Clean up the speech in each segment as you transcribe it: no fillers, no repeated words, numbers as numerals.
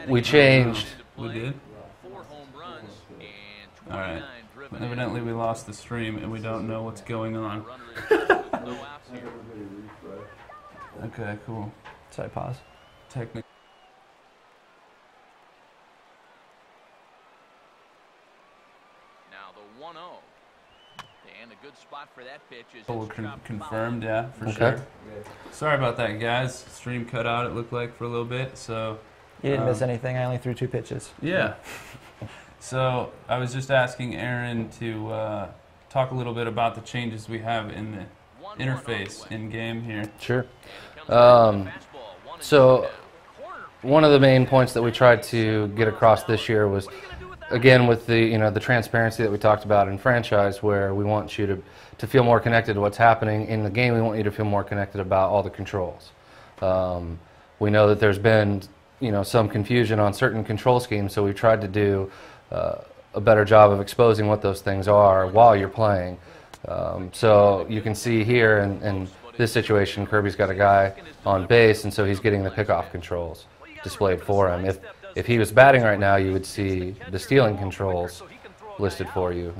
we changed. We did? All right. Evidently we lost the stream and we don't know what's going on. Okay, cool. Sorry, pause. Technical. Now the 1-0. And a good spot for that pitch is Confirmed, yeah, for sure. Sorry about that, guys. Stream cut out, it looked like, for a little bit, so... You didn't miss anything. I only threw 2 pitches. Yeah. So I was just asking Aaron to talk a little bit about the changes we have in the interface in-game here. Sure. So one of the main points that we tried to get across this year was, again, with the the transparency that we talked about in franchise, where we want you to feel more connected to what's happening in the game. We want you to feel more connected about all the controls. We know that there's been some confusion on certain control schemes, so we tried to do a better job of exposing what those things are while you're playing. So you can see here in this situation, Kirby's got a guy on base, and so he's getting the pickoff controls displayed for him. If he was batting right now, you would see the stealing controls listed for you.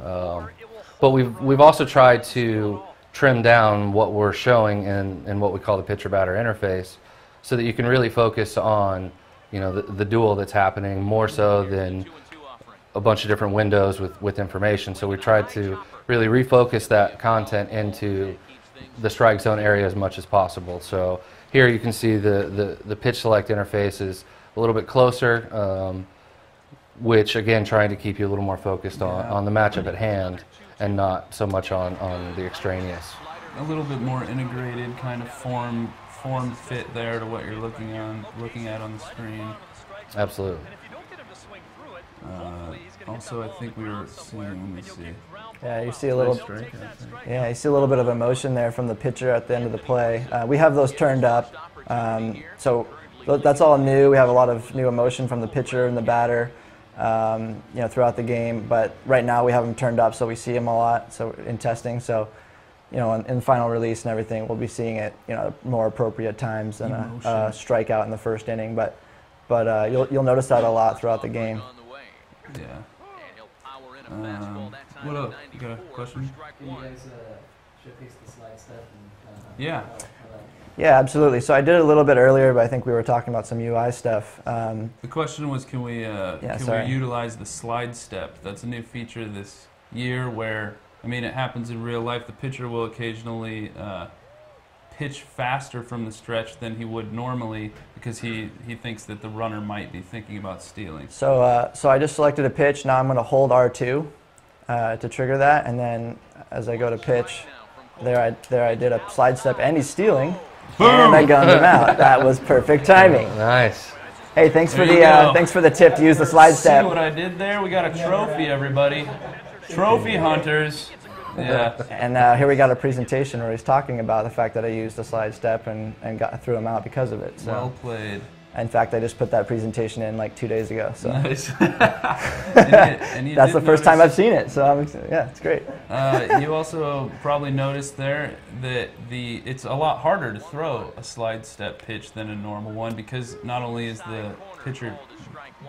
But we've also tried to trim down what we're showing in what we call the pitcher-batter interface, so that you can really focus on the duel that's happening more so than a bunch of different windows with information. So we tried to really refocus that content into the strike zone area as much as possible. So here you can see the pitch select interface is a little bit closer, which again trying to keep you a little more focused on the matchup at hand and not so much on the extraneous. A little bit more integrated kind of form fit there to what you're looking at on the screen. Absolutely. Also, I think we were seeing. Let me see. Yeah, you see a little. Yeah, you see a little bit of emotion there from the pitcher at the end of the play. We have those turned up, so that's all new. We have a lot of new emotion from the pitcher and the batter, throughout the game. But right now we have them turned up, so we see them a lot. So in testing, so in final release and everything, we'll be seeing it more appropriate times than a strikeout in the first inning. But you'll notice that a lot throughout the game. Yeah. What up? You got a question? Can you guys showcase the slide step? Yeah. Yeah, absolutely. So I did it a little bit earlier, but I think we were talking about some UI stuff. The question was, can we utilize the slide step? That's a new feature this year where, it happens in real life. The pitcher will occasionally pitch faster from the stretch than he would normally because he thinks that the runner might be thinking about stealing. So I just selected a pitch. Now I'm going to hold R2 to trigger that, and then as I go to pitch, there I did a slide step, and he's stealing, and I gunned him out. That was perfect timing. Nice. Hey, thanks for the tip to use the slide step. See what I did there? We got a trophy, everybody. Trophy hunters. Yeah. And here we got a presentation where he's talking about the fact that I used the slide step and threw him out because of it. So. Well played. In fact, I just put that presentation in like 2 days ago. So. Nice. That's the first time I've seen it, so it's great. You also probably noticed there that it's a lot harder to throw a slide step pitch than a normal one because not only is the pitcher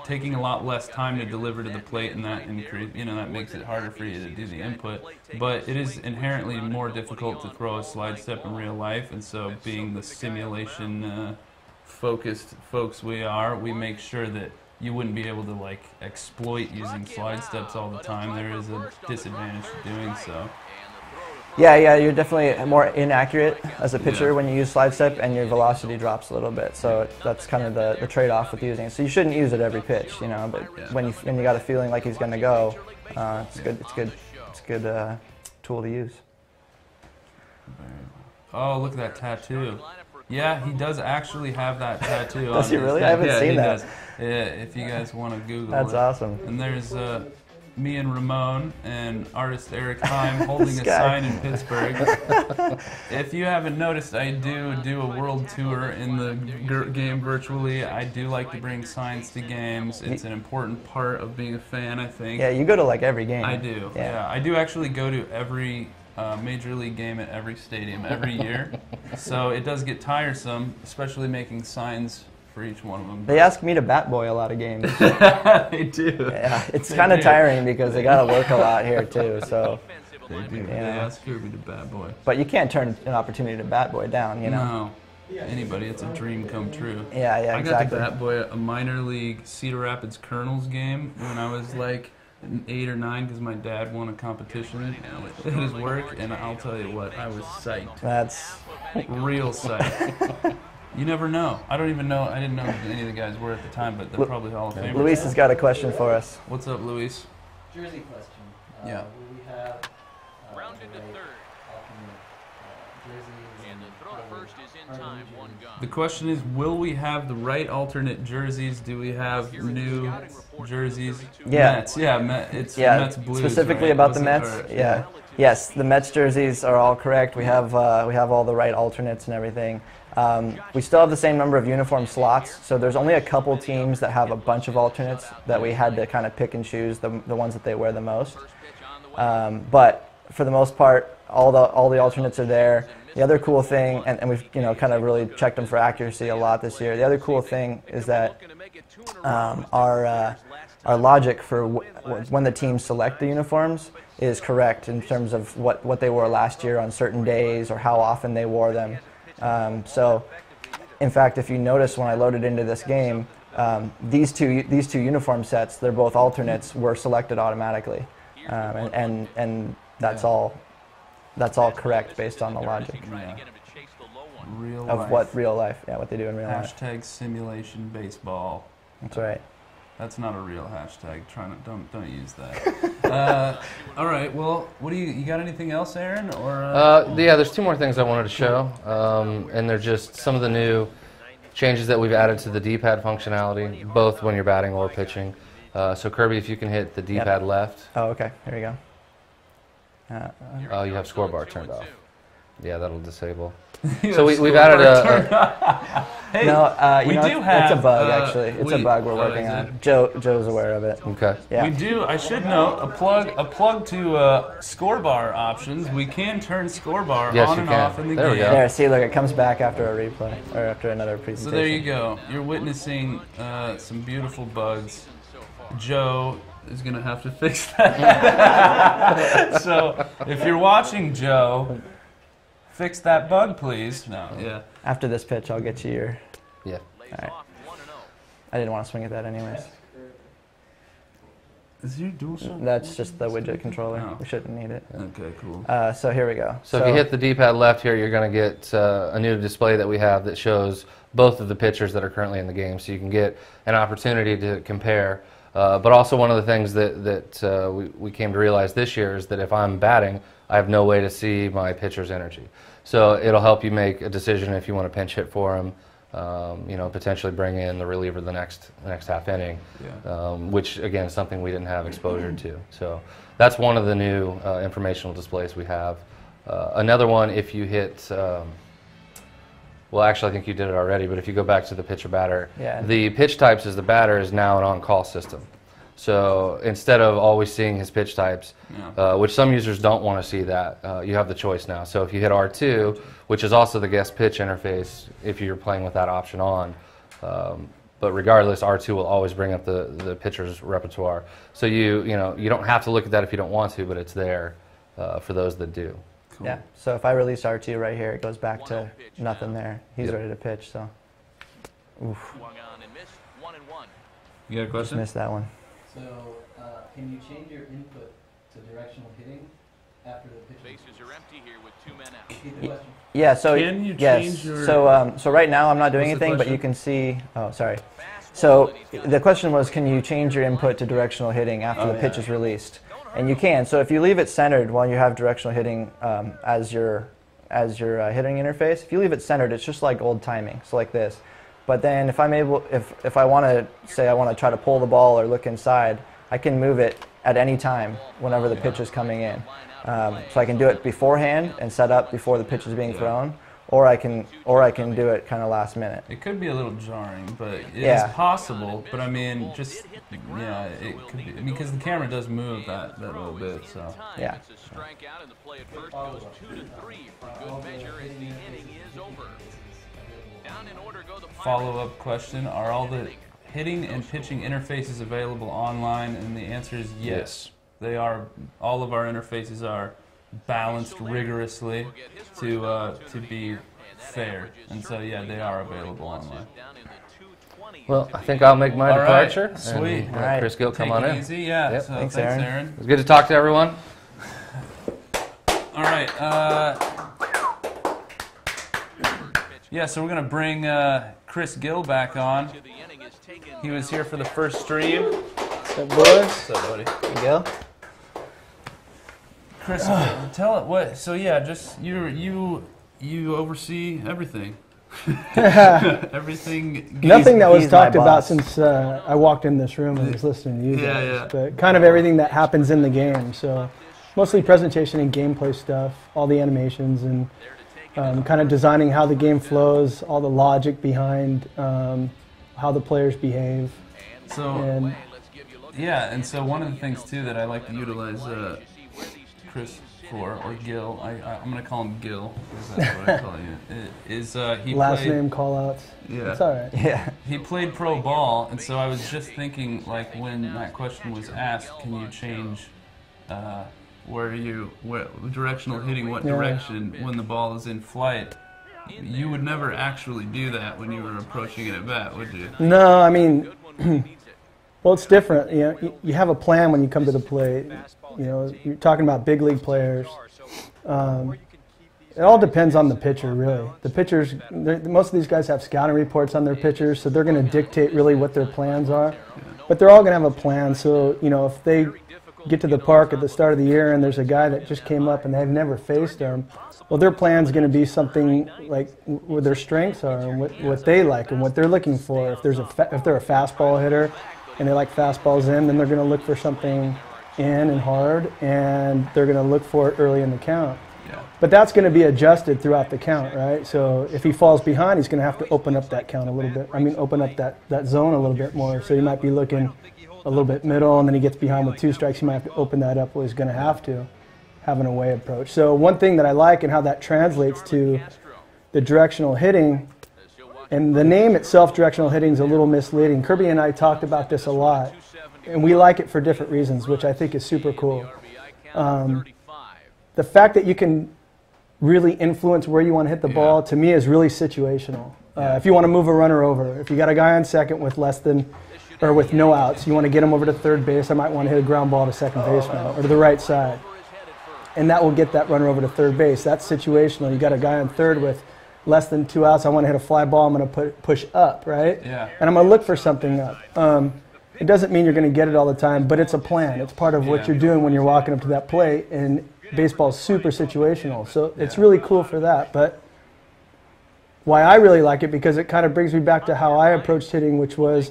taking a lot less time to deliver to the plate, and that that makes it harder for you to do the input, but it is inherently more difficult to throw a slide step in real life, and so being the simulation focused folks we make sure that you wouldn't be able to exploit using slide steps all the time. There is a disadvantage to doing so. Yeah, you're definitely more inaccurate as a pitcher when you use slide step, and your velocity drops a little bit. So that's kind of the trade-off with using it. So you shouldn't use it every pitch, but when you got a feeling like he's going to go, it's good. It's a good tool to use. Oh, look at that tattoo. Yeah, he does actually have that tattoo. Does he really? I haven't seen that. Does. Yeah, if you guys want to Google it. That's awesome. And there's me and Ramon and artist Eric Heim holding a sign in Pittsburgh. If you haven't noticed, I do a world tour in the game virtually. I do like to bring signs to games. It's an important part of being a fan, I think. Yeah, you go to every game. I do. Yeah, I do actually go to every Major League game at every stadium every year. So it does get tiresome, especially making signs for each one of them. They ask me to bat boy a lot of games. They do. Yeah, it's kind of tiring because they got to work a lot here too. So. They do. You They know. ask Kirby to bat boy. But you can't turn an opportunity to bat boy down, you know. No. Anybody, it's a dream come true. Yeah, I exactly. got to bat boy a minor league Cedar Rapids Colonels game when I was like 8 or 9 because my dad won a competition at his work, and I'll tell you what, I was psyched. That's Real psyched. You never know. I don't even know. I didn't know who any of the guys were at the time, but they're probably Hall of Famers. Luis has got a question for us. What's up, Luis? Jersey question. Yeah. Will we have Rounded to the right third. alternate jerseys And the throw to first is in time. One gone. The question is, will we have the right alternate jerseys? Do we have new jerseys? Yeah. Mets. Yeah, it's Yeah, Mets Blues, specifically right? about the Was it? Mets. Or- Yeah. Yes, the Mets jerseys are all correct. We have all the right alternates and everything. We still have the same number of uniform slots, so there's only a couple teams that have a bunch of alternates that we had to kind of pick and choose the ones that they wear the most. But for the most part, all the alternates are there. The other cool thing, and we've kind of really checked them for accuracy a lot this year. The other cool thing is that our logic for when the teams select the uniforms is correct in terms of what they wore last year on certain days or how often they wore them. So, in fact, if you notice when I loaded into this game, these two uniform sets, they're both alternates, were selected automatically, and that's all correct based on the logic Yeah. Real of life. what they do in real life. Hashtag simulation baseball. That's right. That's not a real hashtag. Don't use that. All right. Well, what do you got? Anything else, Aaron? Or Yeah, there's 2 more things I wanted to show, and they're just some of the new changes that we've added to the D-pad functionality, both when you're batting or pitching. So Kirby, if you can hit the D-pad left, Oh, okay. Here we go. you have scoreboard turned off. Yeah, that'll disable. You So have we've added scoreboard a Hey, No, we you know, do it's have a bug actually. It's a bug we're oh, working is on. it? Joe's aware of it. okay. Yeah. We do. I should note a plug to score bar options. We can turn score bar Yes, on you and can. off in the There we game. go. There, see, look, it comes back after a replay or after another So presentation. there you go. You're witnessing some beautiful bugs. Joe is gonna have to fix that. So if you're watching, Joe, fix that bug, please. No, yeah. After this pitch, I'll get you your. Yeah. All right. I didn't want to swing at that anyways. Is your dual shot? That's just the widget controller. Oh. We shouldn't need it. Okay, cool. So here we go. So if you hit the D-pad left here, you're going to get a new display that we have that shows both of the pitchers that are currently in the game, so you can get an opportunity to compare. But also one of the things that we came to realize this year is that if I'm batting, I have no way to see my pitcher's energy. So it'll help you make a decision if you want to pinch hit for him, potentially bring in the reliever the next half inning, which again is something we didn't have exposure to. So that's one of the new informational displays we have. Another one, if you hit, well, actually I think you did it already, but if you go back to the pitcher batter, the pitch types as the batter is now an on-call system. So instead of always seeing his pitch types, which some users don't want to see that, you have the choice now. So if you hit R2, which is also the guest pitch interface if you're playing with that option on, but regardless, R2 will always bring up the pitcher's repertoire. So you don't have to look at that if you don't want to, but it's there for those that do. Cool. Yeah. So if I release R2 right here, it goes back to nothing there. He's ready to pitch. So. Oof. You got a Just question? missed that one. So, can you change your input to directional hitting after the pitch? Bases are empty here with 2 men out. Repeat the question. Yeah. So Can you yes. change your- So right now I'm not doing What's the anything, but question? you can see. Oh, sorry. So the question was, can you change your input to directional hitting after the pitch is released? And you can. So if you leave it centered while you have directional hitting as your hitting interface, if you leave it centered, it's just like old timing. So like this. But then if I'm able, if I want to say I want to try to pull the ball or look inside, I can move it at any time whenever the pitch is coming in. So I can do it beforehand and set up before the pitch is being thrown, or I can do it kind of last minute. It could be a little jarring, but it Yeah. is possible. But I mean, it could be, because the camera does move that little bit. So Yeah. It's a strikeout, and the play at first goes 2 to 3 for good measure as the inning is over. follow-up question: are all the hitting and pitching interfaces available online? And the answer is yes. They are. All of our interfaces are balanced rigorously to be fair, and so yeah, they are available online. Well, I think I'll make my departure. Right. Sweet. And let Chris Gill come on in. Easy. Yeah. Yep. So Thanks, Aaron. Aaron. It was good to talk to everyone. All right. Yeah, so we're going to bring Chris Gill back on. He was here for the first stream. What's up, boys? What's up, buddy? There you go. Chris, tell it what. So yeah, just you oversee everything. Everything. Nothing that was he's my talked about boss. since I walked in this room and was listening to you Yeah, guys. yeah. But kind of everything that happens in the game. So mostly presentation and gameplay stuff, all the animations, and kind of designing how the game flows, all the logic behind how the players behave. So And yeah, and so one of the things too that I like to utilize Chris for, or Gil, I'm going to call him Gil because that's what I call you. Is he last played, name call-outs. Yeah. It's all right. Yeah. He played pro ball, and so I was just thinking, like, when that question was asked, can you change where directional hitting, what Yeah. direction when the ball is in flight? You would never actually do that when you were approaching it at bat, would you? No, I mean, well, it's different. You know, you have a plan when you come to the plate. You know, you're talking about big league players. It all depends on the pitcher, really. The pitchers, most of these guys have scouting reports on their pitchers, so they're going to dictate really what their plans are. But they're all going to have a plan. So, you know, if they get to the park at the start of the year and there's a guy that just came up and they've never faced him, well, their plan's going to be something like where their strengths are and what they like and what they're looking for. If they're a fastball hitter and they like fastballs in, then they're going to look for something in and hard, and they're going to look for it early in the count. Yeah. But that's going to be adjusted throughout the count, right? So if he falls behind, he's going to have to open up that count a little bit. I mean, open up that zone a little bit more. So he might be looking a little bit middle, and then he gets behind with 2 strikes. He might have to open that up, well, he's going to have an away approach. So one thing that I like and how that translates to the directional hitting, and the name itself, directional hitting, is a little misleading. Kirby and I talked about this a lot, and we like it for different reasons, which I think is super cool. The fact that you can really influence where you want to hit the ball, to me, is really situational. If you want to move a runner over, if you got a guy on second with with no outs, you want to get him over to third base, I might want to hit a ground ball to second baseman or to the right side. And that will get that runner over to third base. That's situational. You got a guy on third with less than 2 outs, I want to hit a fly ball, I'm going to push up, right? Yeah. And I'm going to look for something up. It doesn't mean you're going to get it all the time, but it's a plan. It's part of what you're doing when you're walking up to that plate, and baseball's super situational. So it's really cool for that. But why I really like it, because it kind of brings me back to how I approached hitting, which was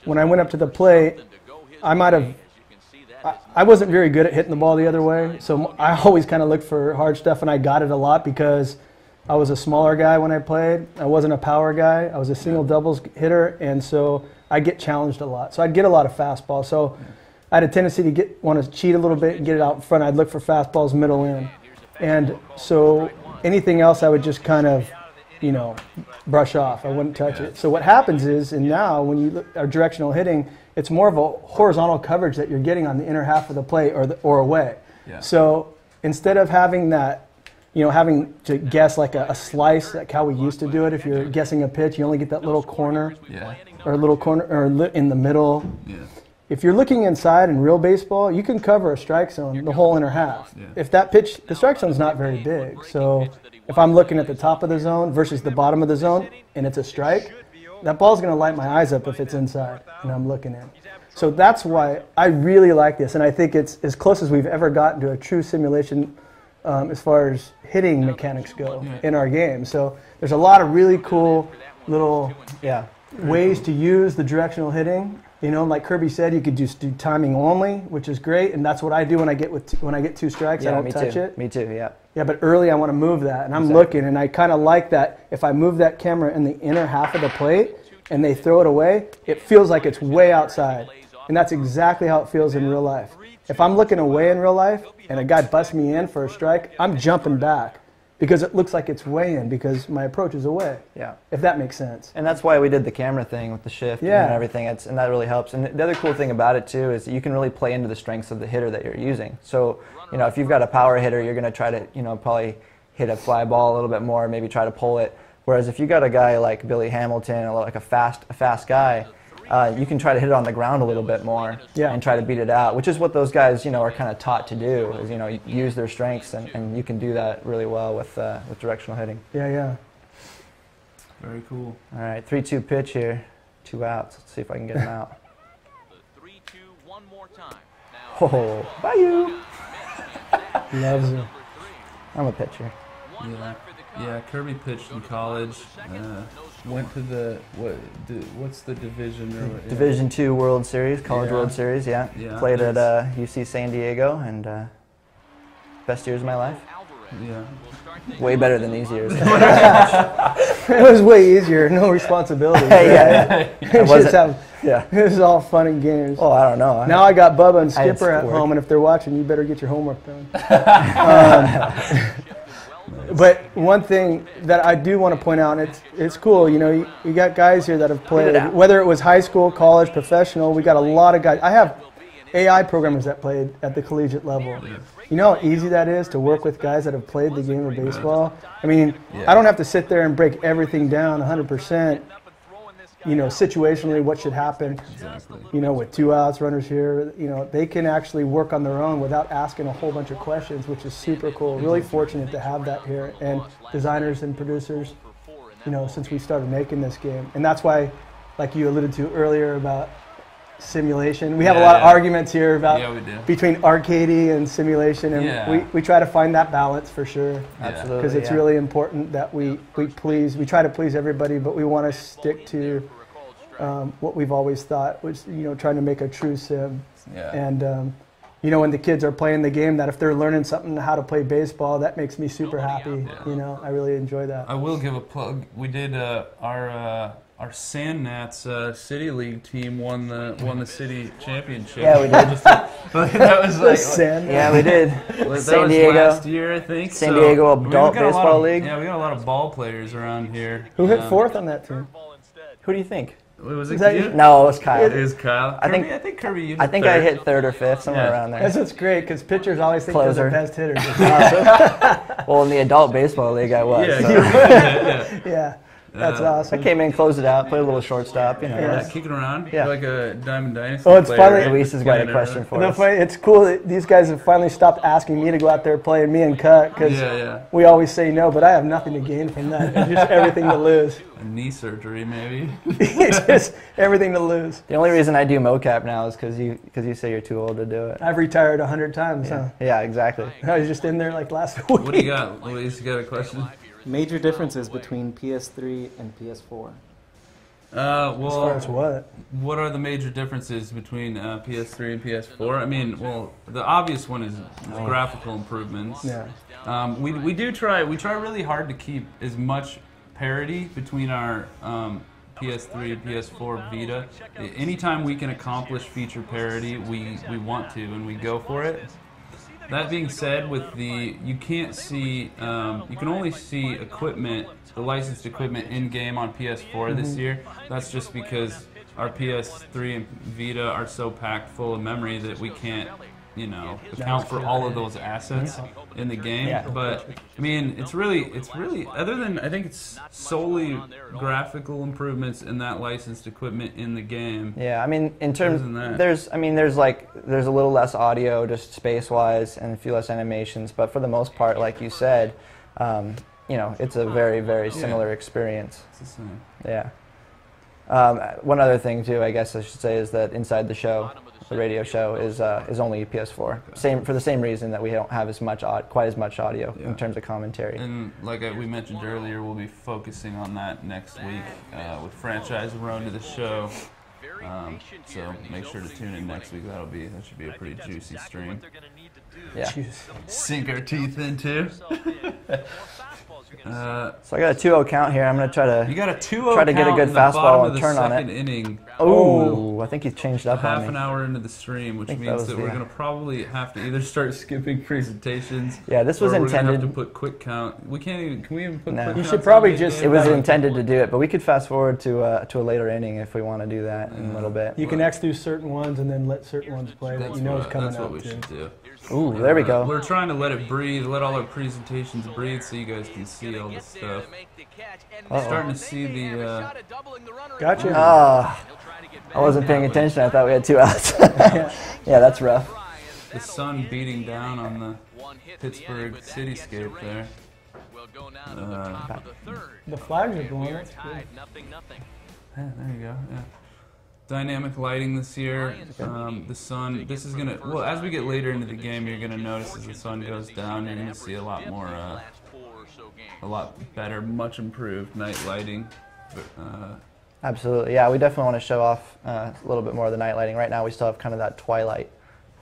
when I went up to the plate, I wasn't very good at hitting the ball the other way, so I always kind of looked for hard stuff, and I got it a lot because I was a smaller guy when I played. I wasn't a power guy. I was a single doubles hitter, and so I get challenged a lot. So I'd get a lot of fastballs. So I had a tendency to want to cheat a little bit and get it out in front. I'd look for fastballs middle in. And so anything else I would just kind of, you know, brush off. I wouldn't touch it. So what happens is, and now when you look at directional hitting, it's more of a horizontal coverage that you're getting on the inner half of the plate or away. Yeah. So instead of having that, you know, having to guess like a slice, like how we used to do it, if you're guessing a pitch, you only get that little corner, or a little corner, or in the middle. Yeah. If you're looking inside in real baseball, you can cover a strike zone, the whole inner half. Yeah. If that pitch, the strike zone's not very big. So if I'm looking at the top of the zone versus the bottom of the zone, and it's a strike, that ball's going to light my eyes up if it's inside and I'm looking in. So that's why I really like this, and I think it's as close as we've ever gotten to a true simulation as far as hitting mechanics go in our game. So there's a lot of really cool little ways to use the directional hitting. You know, like Kirby said, you could just do timing only, which is great, and that's what I do when I get 2 strikes. I don't touch it. Me too, yeah. Yeah, but early I want to move that, and I'm looking, and I kind of like that. If I move that camera in the inner half of the plate and they throw it away, it feels like it's way outside, and that's exactly how it feels in real life. If I'm looking away in real life and a guy busts me in for a strike, I'm jumping back because it looks like it's way in because my approach is away. Yeah. If that makes sense. And that's why we did the camera thing with the shift Yeah. and everything. And that really helps. And the other cool thing about it too is that you can really play into the strengths of the hitter that you're using. So, if you've got a power hitter, you're going to try to, probably hit a fly ball a little bit more, maybe try to pull it. Whereas if you got a guy like Billy Hamilton, or like a fast guy, you can try to hit it on the ground a little bit more and try to beat it out, which is what those guys, are kind of taught to do, is, use their strengths, and you can do that really well with directional hitting. Yeah. Very cool. All right, 3-2 pitch here, 2 outs. Let's see if I can get him out. The 3-2 one more time. Oh, bye you. Loves it. I'm a pitcher. Yeah, Kirby pitched in college. Went to what's the division or what? Division II World Series, College World Series, yeah. Played at UC San Diego, and best years of my life. Yeah. Way better than these years. It was way easier, no responsibility. It was all fun and games. Oh, I don't know. Now I got Bubba and Skipper at home, and if they're watching, you better get your homework done. But one thing that I do want to point out, and it's cool, you got guys here that have played, whether it was high school, college, professional, we got a lot of guys. I have AI programmers that played at the collegiate level. You know how easy that is to work with guys that have played the game of baseball? I mean, I don't have to sit there and break everything down 100%, situationally what should happen. Exactly. With 2 outs, runners here, they can actually work on their own without asking a whole bunch of questions, which is super cool. Really fortunate to have that here, and designers and producers, since we started making this game. And that's why, like you alluded to earlier about simulation, we have a lot of arguments here about between arcadey and simulation, and we try to find that balance for sure. Absolutely. Because it's really important that we try to please everybody, but we want to stick to what we've always thought, which trying to make a true sim. And when the kids are playing the game, that if they're learning something how to play baseball, that makes me super happy. I really enjoy that. I will give a plug. We did our Sand Gnats City League team won the city championship. Yeah, we did. That was like yeah, we did. San Diego last year, I think. San Diego Adult Baseball League. Yeah, we got a lot of ball players around here. Who hit fourth on that team? Who do you think? Was it you? No, it was Kyle. It is Kyle. I think Kirby. You I think third. I hit 3rd or 5th, somewhere around there. That's what's great, because pitchers always think they're the best hitters. Well, in the adult baseball league, I was. Yeah. That's awesome. I came in, closed it out, played a little shortstop, Kicking around. Yeah. Like a Diamond Dynasty. Oh, it's player, finally. right? Luis has got a question for us. It's cool that these guys have finally stopped asking me to go out there playing me and Cut, because we always say no, but I have nothing to gain from that. It's just everything to lose. A knee surgery, maybe. It's just everything to lose. The only reason I do mocap now is because you say you're too old to do it. I've retired 100 times, huh? Yeah, exactly. I was just in there like last week. What do you got, Luis? You got a question? Major differences between PS3 and PS4. Well, as far as what? What are the major differences between PS3 and PS4? I mean, well, the obvious one is graphical improvements. Yeah. We try really hard to keep as much parity between our PS3, PS4, Vita. Anytime we can accomplish feature parity, we want to, and we go for it. That being said, you can't see, you can only see equipment, the licensed equipment in game on PS4 this year. That's just because our PS3 and Vita are so packed full of memory that we can't, account for all of those assets in the game. Yeah. But I mean, it's really other than I think it's solely graphical improvements in that licensed equipment in the game. Yeah, I mean, in terms that. there's a little less audio just space-wise and a few less animations, but for the most part, like you said, it's a very, very similar experience. It's the same. Yeah. One other thing too, I guess I should say, is that Inside the Show, the radio show, is only PS4. Same for the same reason that we don't have quite as much audio in terms of commentary. And like we mentioned earlier, we'll be focusing on that next week with Franchise Road to the show. So make sure to tune in next week. That should be a pretty juicy stream. Yeah. Sink our teeth into. So I got a 2-0 count here. I'm gonna try to You got a 2-0 try to get a count good in the fastball bottom and of the turn on second it. inning. Oh, I think he changed up half on an me. hour into the stream, which think that means was that the- we're going to probably have to either start skipping presentations. Yeah, this was or we're gonna intended. have to put quick count. We can't even. Can we even put No. quick You counts should on probably the just- game? It was That- intended to do it, but we could fast forward to a later inning if we want to do that in a little bit. You can X through certain ones and then let certain ones play that you know is coming That's what up we too. should do. Ooh, there we go. We're trying to let it breathe, let all our presentations breathe, so you guys can see all this stuff. Uh-oh. Starting to see the. Gotcha. I wasn't paying attention. I thought we had 2 outs. Yeah, that's rough. The sun beating down on the Pittsburgh cityscape there. The flags are blowing. That's good. Yeah, there you go. Yeah. Dynamic lighting this year. The sun. This is gonna. Well, as we get later into the game, you're gonna notice as the sun goes down, you're gonna see a lot more, a lot better, much improved night lighting. Absolutely. Yeah, we definitely want to show off a little bit more of the night lighting. Right now, we still have kind of that twilight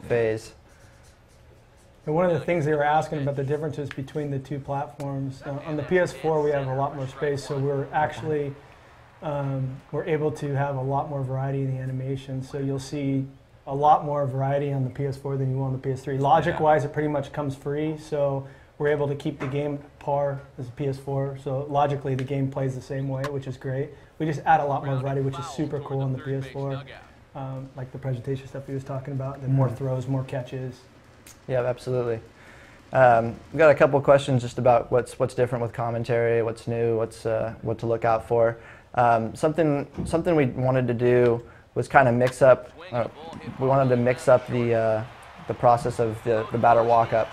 phase. And one of the things they were asking about the differences between the two platforms. On the PS4, we have a lot more space, so we're actually we're able to have a lot more variety in the animation. So you'll see a lot more variety on the PS4 than you will on the PS3. Logic-wise, it pretty much comes free, so we're able to keep the game par as a PS4. So logically, the game plays the same way, which is great. We just add a lot more variety, which is super cool on the PS4, like the presentation stuff he was talking about, and then more throws, more catches. Yeah, absolutely. We've got a couple questions just about what's different with commentary, what's new, what to look out for. Something we wanted to do was kind of mix up. We wanted to mix up the process of the batter walk-up.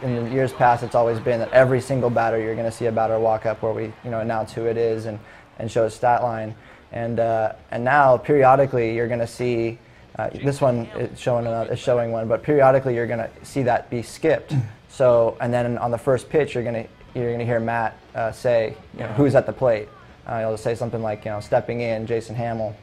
In the years past, it's always been that every single batter you're going to see a batter walk-up where we announce who it is and show a stat line. And now periodically you're going to see. This one is showing one, but periodically you're going to see that be skipped. So, and then on the first pitch, you're going to hear Matt say, who's at the plate. He'll say something like, stepping in, Jason Hamill.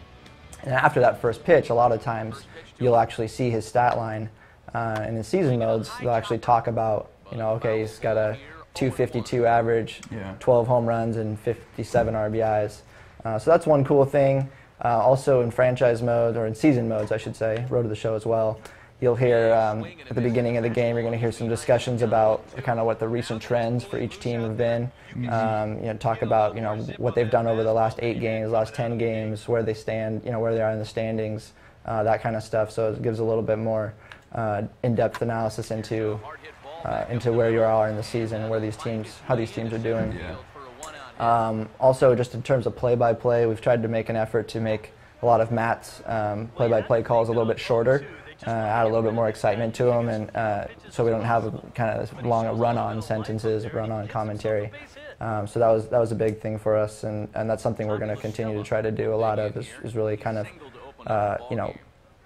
And after that first pitch, a lot of times you'll actually see his stat line. In the season modes, they'll actually talk about, okay, he's got a 252 average, 12 home runs, and 57 RBIs. So that's one cool thing. Also in franchise mode, or in season modes, I should say, Road to the Show as well, you'll hear at the beginning of the game, you're going to hear some discussions about kind of what the recent trends for each team have been. Talk about what they've done over the last 8 games, last 10 games, where they stand, where they are in the standings, that kind of stuff. So it gives a little bit more in-depth analysis into where you are in the season and how these teams are doing. Also, just in terms of play-by-play, we've tried to make an effort to make a lot of Matt's play-by-play calls a little bit shorter, add a little bit more excitement to them, and so we don't have kind of as long run-on sentences, run-on commentary. So that was a big thing for us, and that's something we're going to continue to try to do a lot of, is really kind of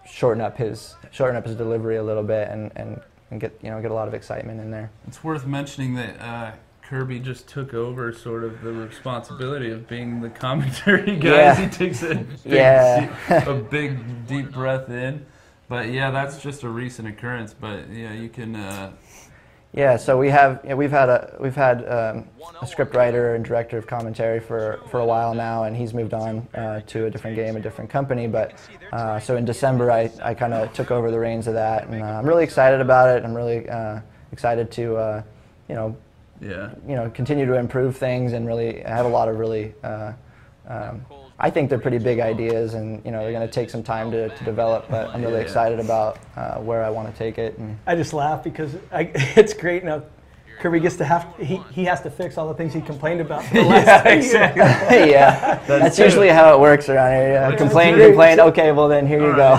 shorten up his delivery a little bit and get a lot of excitement in there. It's worth mentioning that Kirby just took over sort of the responsibility of being the commentary guy. Yeah. He takes a big deep breath in. But yeah, that's just a recent occurrence. But yeah, you can. Yeah, so we've had a script writer and director of commentary for a while now, and he's moved on to a different game, a different company. But so in December, I kind of took over the reins of that, and I'm really excited about it. I'm really excited to continue to improve things, and really I have a lot of really. I think they're pretty big ideas, and they're going to take some time to develop. But I'm really excited about where I want to take it. And I just laugh because it's great now. Kirby gets to he has to fix all the things he complained about for the last year. Yeah, that's usually how it works around here. Yeah. Complain. Okay, well then here you go.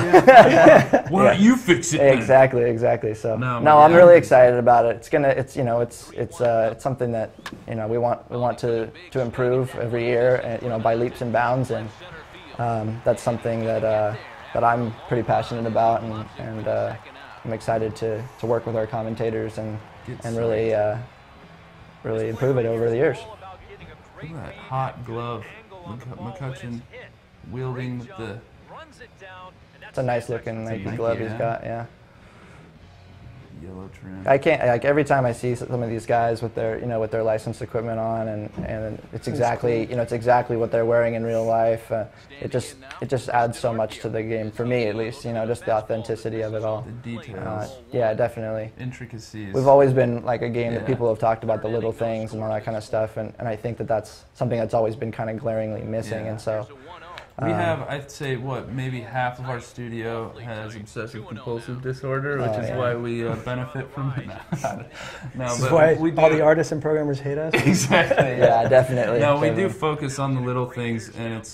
Why don't you fix it? Exactly. So no, I'm really excited about it. It's something that we want to improve every year, by leaps and bounds, and that's something that I'm pretty passionate about, and I'm excited to work with our commentators and really improve it over the years. Look at that hot glove, McCutcheon wielding with the. It's a nice looking Nike glove he's got, yeah. yellow trim. I can't, like, every time I see some of these guys with their, with their licensed equipment on, and it's exactly, it's exactly what they're wearing in real life. It just adds so much to the game, for me at least, just the authenticity of it all. The details. Yeah, definitely. Intricacies. We've always been like a game that Yeah. people have talked about the little things and all that kind of stuff, and I think that that's something that's always been kind of glaringly missing, Yeah. and so. We have, I'd say, maybe half of our studio has obsessive compulsive disorder, which is why we benefit from it. No, This is but why we do, all the artists and programmers hate us. exactly. Yeah, definitely. No, we do Definitely. focus on the little things, and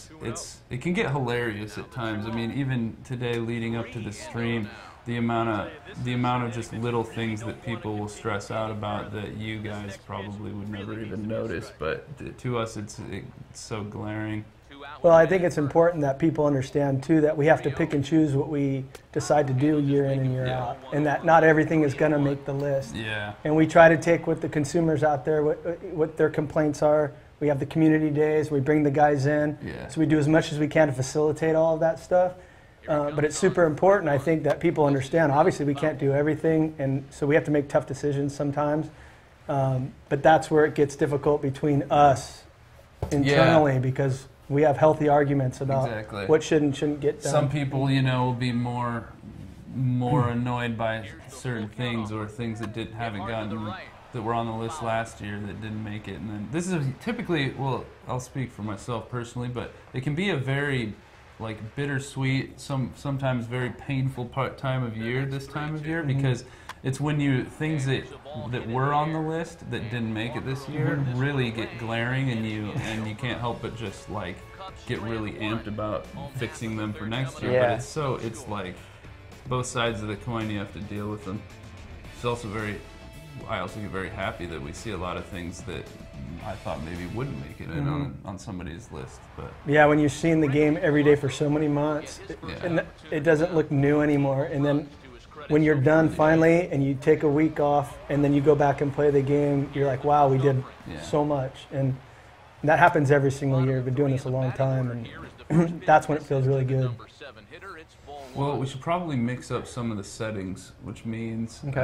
it can get hilarious at times. I mean, even today, leading up to the stream, the amount of just little things that people will stress out about that you guys probably would never even notice, but to us, it's so glaring. Well, I think it's important that people understand, too, that we have to pick and choose what we decide to do year in and year Yeah. out, and that not everything is going to make the list. Yeah. And we try to take what the consumers out there, what their complaints are. We have the community days. We bring the guys in. Yeah. So we do as much as we can to facilitate all of that stuff. But it's super important, I think, that people understand. Obviously, we can't do everything, and so we have to make tough decisions sometimes. But that's where it gets difficult between us internally, because we have healthy arguments about Exactly. what should and shouldn't get done. Some people, will be more annoyed by certain things or things that haven't gotten that were on the list last year that didn't make it. And then this is typically, well, I'll speak for myself personally, but it can be a very bittersweet, sometimes very painful time of year. This time of year, because it's when things that were on the list that didn't make it this year really get glaring, and you can't help but just get really amped about fixing them for next year. Yeah. But it's like both sides of the coin. You have to deal with them. It's also I also get very happy that we see a lot of things that I thought maybe wouldn't make it in on somebody's list. But Yeah, when you've seen the game every day for so many months, it doesn't look new anymore. And then when you're done finally and you take a week off and then you go back and play the game, you're like, wow, we did so much. And that happens every single year. We've been doing this a long time, and that's when it feels really good. well, we should probably mix up some of the settings, which means Okay.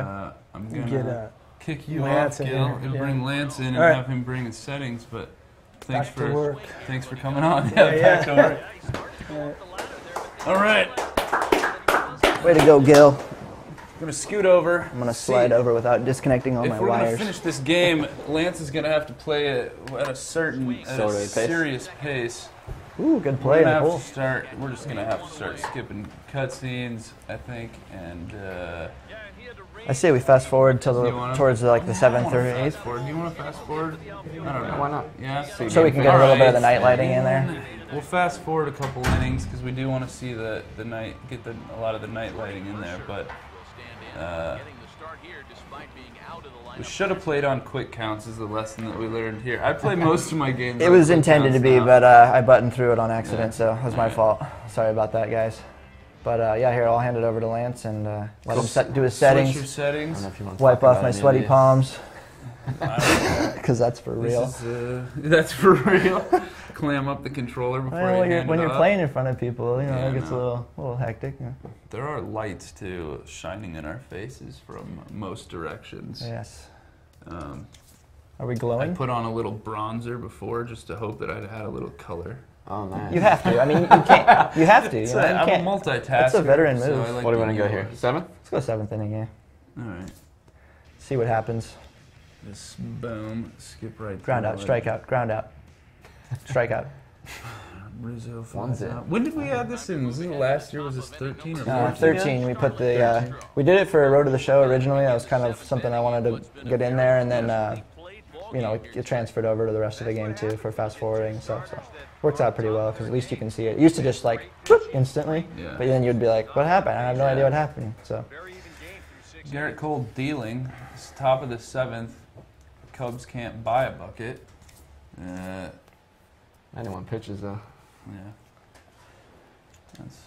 I'm Get gonna kick you Lance off, in Gil, here, and yeah. bring Lance in and All right. have him bring his settings. But thanks Back to work. Thanks for coming on. Yeah, Back to work. All right, Way to go, Gil. I'm gonna scoot over. I'm gonna slide over without disconnecting all If my we're going to wires. finish this game, Lance is going to have to play it at a serious pace. Ooh, good We're play in gonna the have pool. to start. We're just going to have to start skipping cutscenes, I think, and I say we fast forward You wanna- towards the I wanna 7th or fast 8th, forward. Do you want to fast forward? I don't know. Why not? Yeah. so we can get a little bit of the night lighting in there. We'll fast forward a couple innings because we do want to see the night, get a lot of the night lighting in there, but. We should have played on quick counts is the lesson that we learned here. I play most of my games. It on was quick intended to counts be, now. but I buttoned through it on accident, so it was my fault. Sorry about that, guys. But yeah, here, I'll hand it over to Lance and let him do his Switch your settings, settings. wipe off my sweaty palms, I because that's for don't- real. This is, that's for real. Clam up the controller before Well, you when hand you're it off. playing in front of people, Yeah, it gets no. a little hectic. Yeah. There are lights too shining in our faces from most directions. Yes. Um, Are we I glowing? put on a little bronzer before just to hope that I'd had a little color. Oh, nice. You have to. I mean, you can't. You have to. You know, you I'm a can't. multitasker. That's a veteran so move. I like What do you to want to go use- here? 7th? Let's go 7th inning, yeah. All right. See what happens. Just boom. Skip right. Ground out, through it. strikeout, ground out, strikeout. Rizzo One's flies it. out. When did we add this in? Was it last year? Was this 13 or 14? 13. We put the. We did it for Road to the Show originally. That was kind of something I wanted to get in there, and then it transferred over to the rest of the game too for fast forwarding and stuff. So works out pretty well because at least you can see it. It used to just whoop, instantly, Yeah. but then you'd be like, "What happened? I have no idea what happened." So Garrett Cole dealing. It's top of the 7th. Cubs can't buy a bucket. Anyone pitches, though. Yeah. That's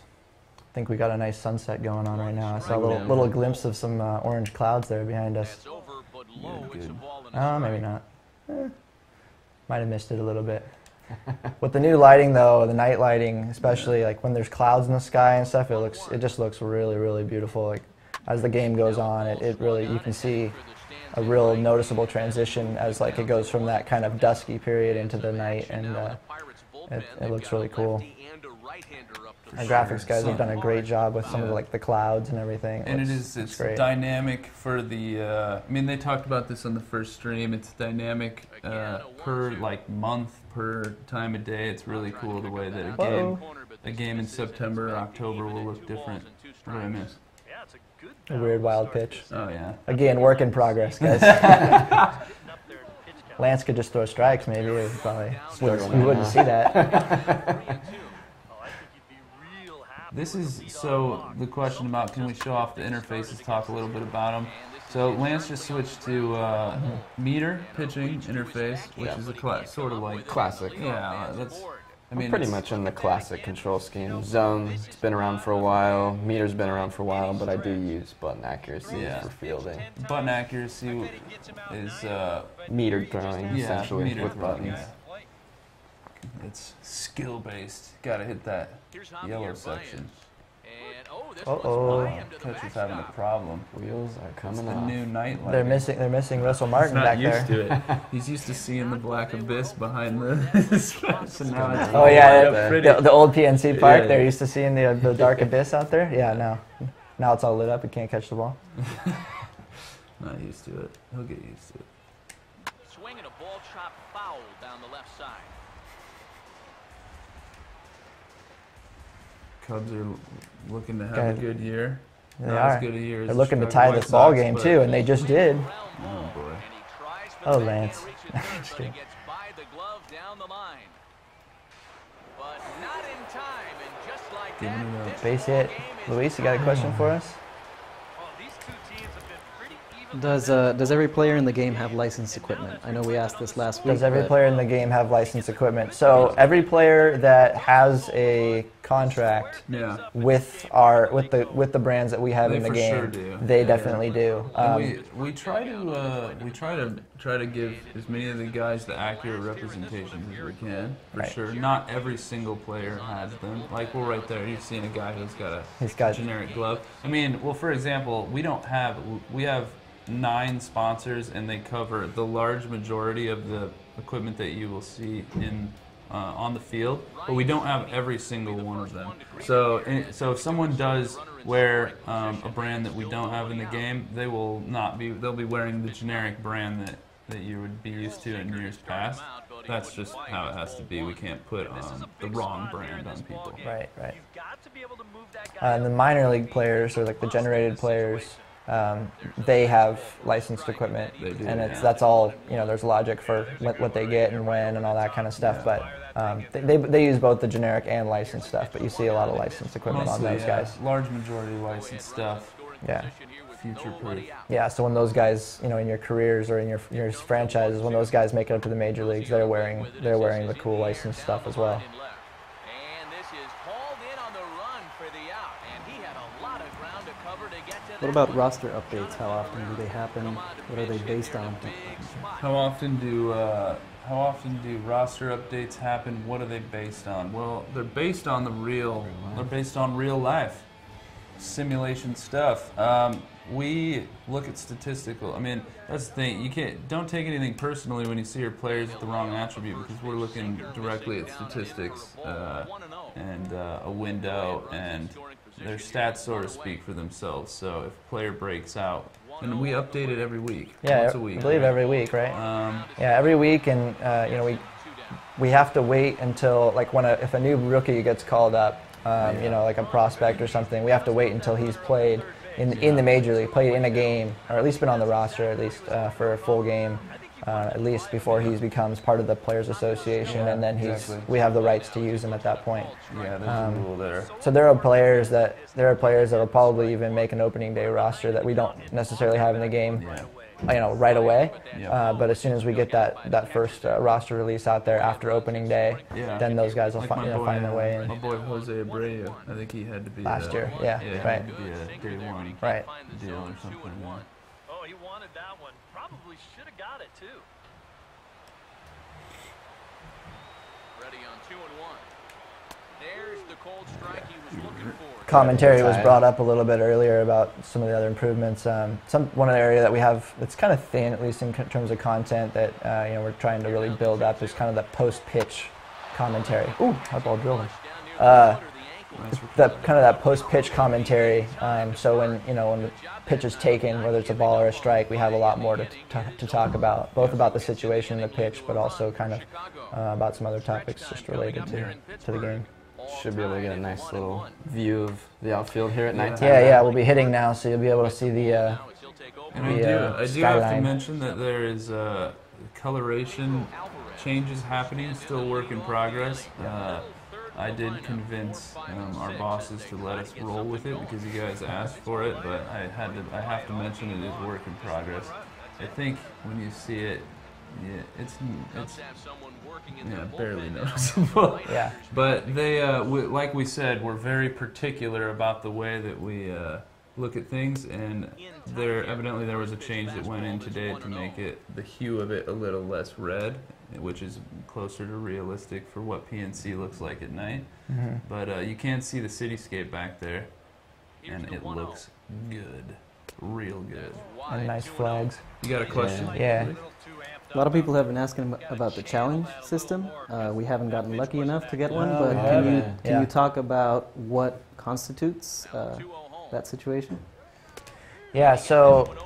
I think we got a nice sunset going on right now. I saw a Yeah. little glimpse of some orange clouds there behind us. good. Oh, maybe not. Might have missed it a little bit. With the new lighting, though, the night lighting, especially like when there's clouds in the sky and stuff, it just looks really, really beautiful. Like as the game goes on, it really, you can see a real noticeable transition as like it goes from that kind of dusky period into the night, and it looks really cool. Our graphics guys have done a great job with some of the clouds and everything. And it's great. dynamic for the, I mean, they talked about this on the first stream. It's dynamic per month, per time of day. It's really cool the way that a game in September or October will look different. What did I miss? A weird wild pitch. Oh yeah. Again, work in progress, guys. Lance could just throw strikes, maybe. We probably wouldn't see that. This is, so the question about can we show off the interfaces, talk a little bit about them. So Lance just switched to meter pitching interface, which is a sort of like classic. Yeah, that's. I mean, pretty much in the classic control scheme. Zone, it's been around for a while. Meter's been around for a while, but I do use button accuracy for fielding. Button accuracy is metered throwing, essentially, with buttons. It's skill based. Gotta hit that yellow section. Catcher's having a problem. Wheels are coming the off. New night light. They're missing Russell Martin back there. He's not used to it. He's used to seeing the black abyss behind the. So now it's oh yeah, the old PNC Park. They're used to seeing the dark abyss out there. Yeah, now it's all lit up. He can't catch the ball. Not used to it. He'll get used to it. Swinging a ball chop foul down the left side. Cubs are looking to have a good year. They Not are. as good a year as They're looking to the tie White this ball Sox, game but- too, and they just did. Oh boy. Oh, Lance. Just kidding. Gets by the glove down the line. But not in time, and just like that, this Base hit. Luis, you got a question for us? Does every player in the game have licensed equipment? I know we asked this last week. Does every player in the game have licensed equipment? So every player that has a contract with the brands that we have in the for game, sure do. they definitely do. And we try to give as many of the guys the accurate representations as we can, for sure. Not every single player has them. Like, we're right there. You've seen a guy who's got a generic glove. I mean, well, for example, we have 9 sponsors, and they cover the large majority of the equipment that you will see in on the field, but we don't have every single one of them. So if someone does wear a brand that we don't have in the game, they'll be wearing the generic brand that you would be used to in years past. That's just how it has to be. We can't put the wrong brand on people. Right. And the minor league players, or like the generated players, they have licensed equipment, and that's all. There's logic for what they get and when and all that kind of stuff. But they use both the generic and licensed stuff. But you see a lot of licensed equipment on those guys. Large majority licensed stuff. Yeah. Future proof. Yeah. So when those guys, in your careers or in your franchises, when those guys make it up to the major leagues, they're wearing the cool licensed stuff as well. What about roster updates? How often do they happen? What are they based on? How often do roster updates happen? What are they based on? Well, they're based on real life simulation stuff. We look at statistical. I mean, that's the thing. Don't take anything personally when you see your players with the wrong attribute, because we're looking directly at statistics and a window, and their stats sort of speak for themselves. So if a player breaks out, and we update it every week. Yeah, once a week, I believe every week, right? Yeah, every week, and we have to wait until if a new rookie gets called up, like a prospect or something, we have to wait until he's played in the major league, played in a game, or at least been on the roster at least for a full game, at least before he becomes part of the Players Association, and then we have the rights to use him at that point. Yeah, there's a rule there. So there are players that will probably even make an opening day roster that we don't necessarily have in the game, right away. But as soon as we get that first roster release out there after opening day, then those guys will find their way in. My boy Jose Abreu, I think he had to be last year. He Right. had to be a day one deal or something. Oh, he wanted that one. Probably should have got it too. Ready on 2-1. There's the cold strike he was looking for. commentary was tired. brought up a little bit earlier about some of the other improvements. One of the area that we have that's kind of thin, at least in terms of content, that we're trying to really build up is kind of the post-pitch commentary. Ooh, hot ball drilling. That post-pitch commentary. So when the pitch is taken, whether it's a ball or a strike, we have a lot more to talk about, both about the situation in the pitch, but also kind of about some other topics just related to the game. Should be able to get a nice little view of the outfield here at nighttime. Yeah, we'll be hitting now, so you'll be able to see the. And I do have to mention that there is coloration changes happening, still work in progress. I did convince our bosses to let us roll with it because you guys asked for it, but I have to mention it is work in progress. I think when you see it, it's barely noticeable. Yeah. But they, like we said, we're very particular about the way that we look at things, and evidently there was a change that went in today to make the hue of it a little less red, which is closer to realistic for what PNC looks like at night. Mm-hmm. But you can see the cityscape back there, and it looks good, real good. And nice flags. You got a question? Yeah. A lot of people have been asking about the challenge system. We haven't gotten lucky enough to get one, but can you talk about what constitutes that situation? Yeah, so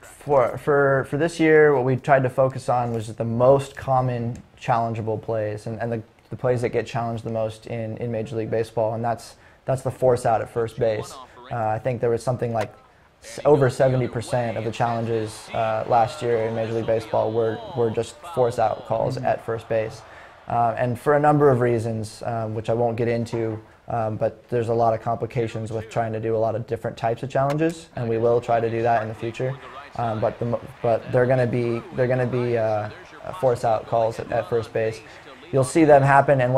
for this year, what we tried to focus on was the most common challengeable plays, and the plays that get challenged the most in Major League Baseball, and that's the force out at first base. I think there was something like over 70% of the challenges last year in Major League Baseball were just force out calls at first base. And for a number of reasons, which I won't get into, but there's a lot of complications with trying to do a lot of different types of challenges, and we will try to do that in the future. But they're going to be force out calls at first base. You'll see them happen, and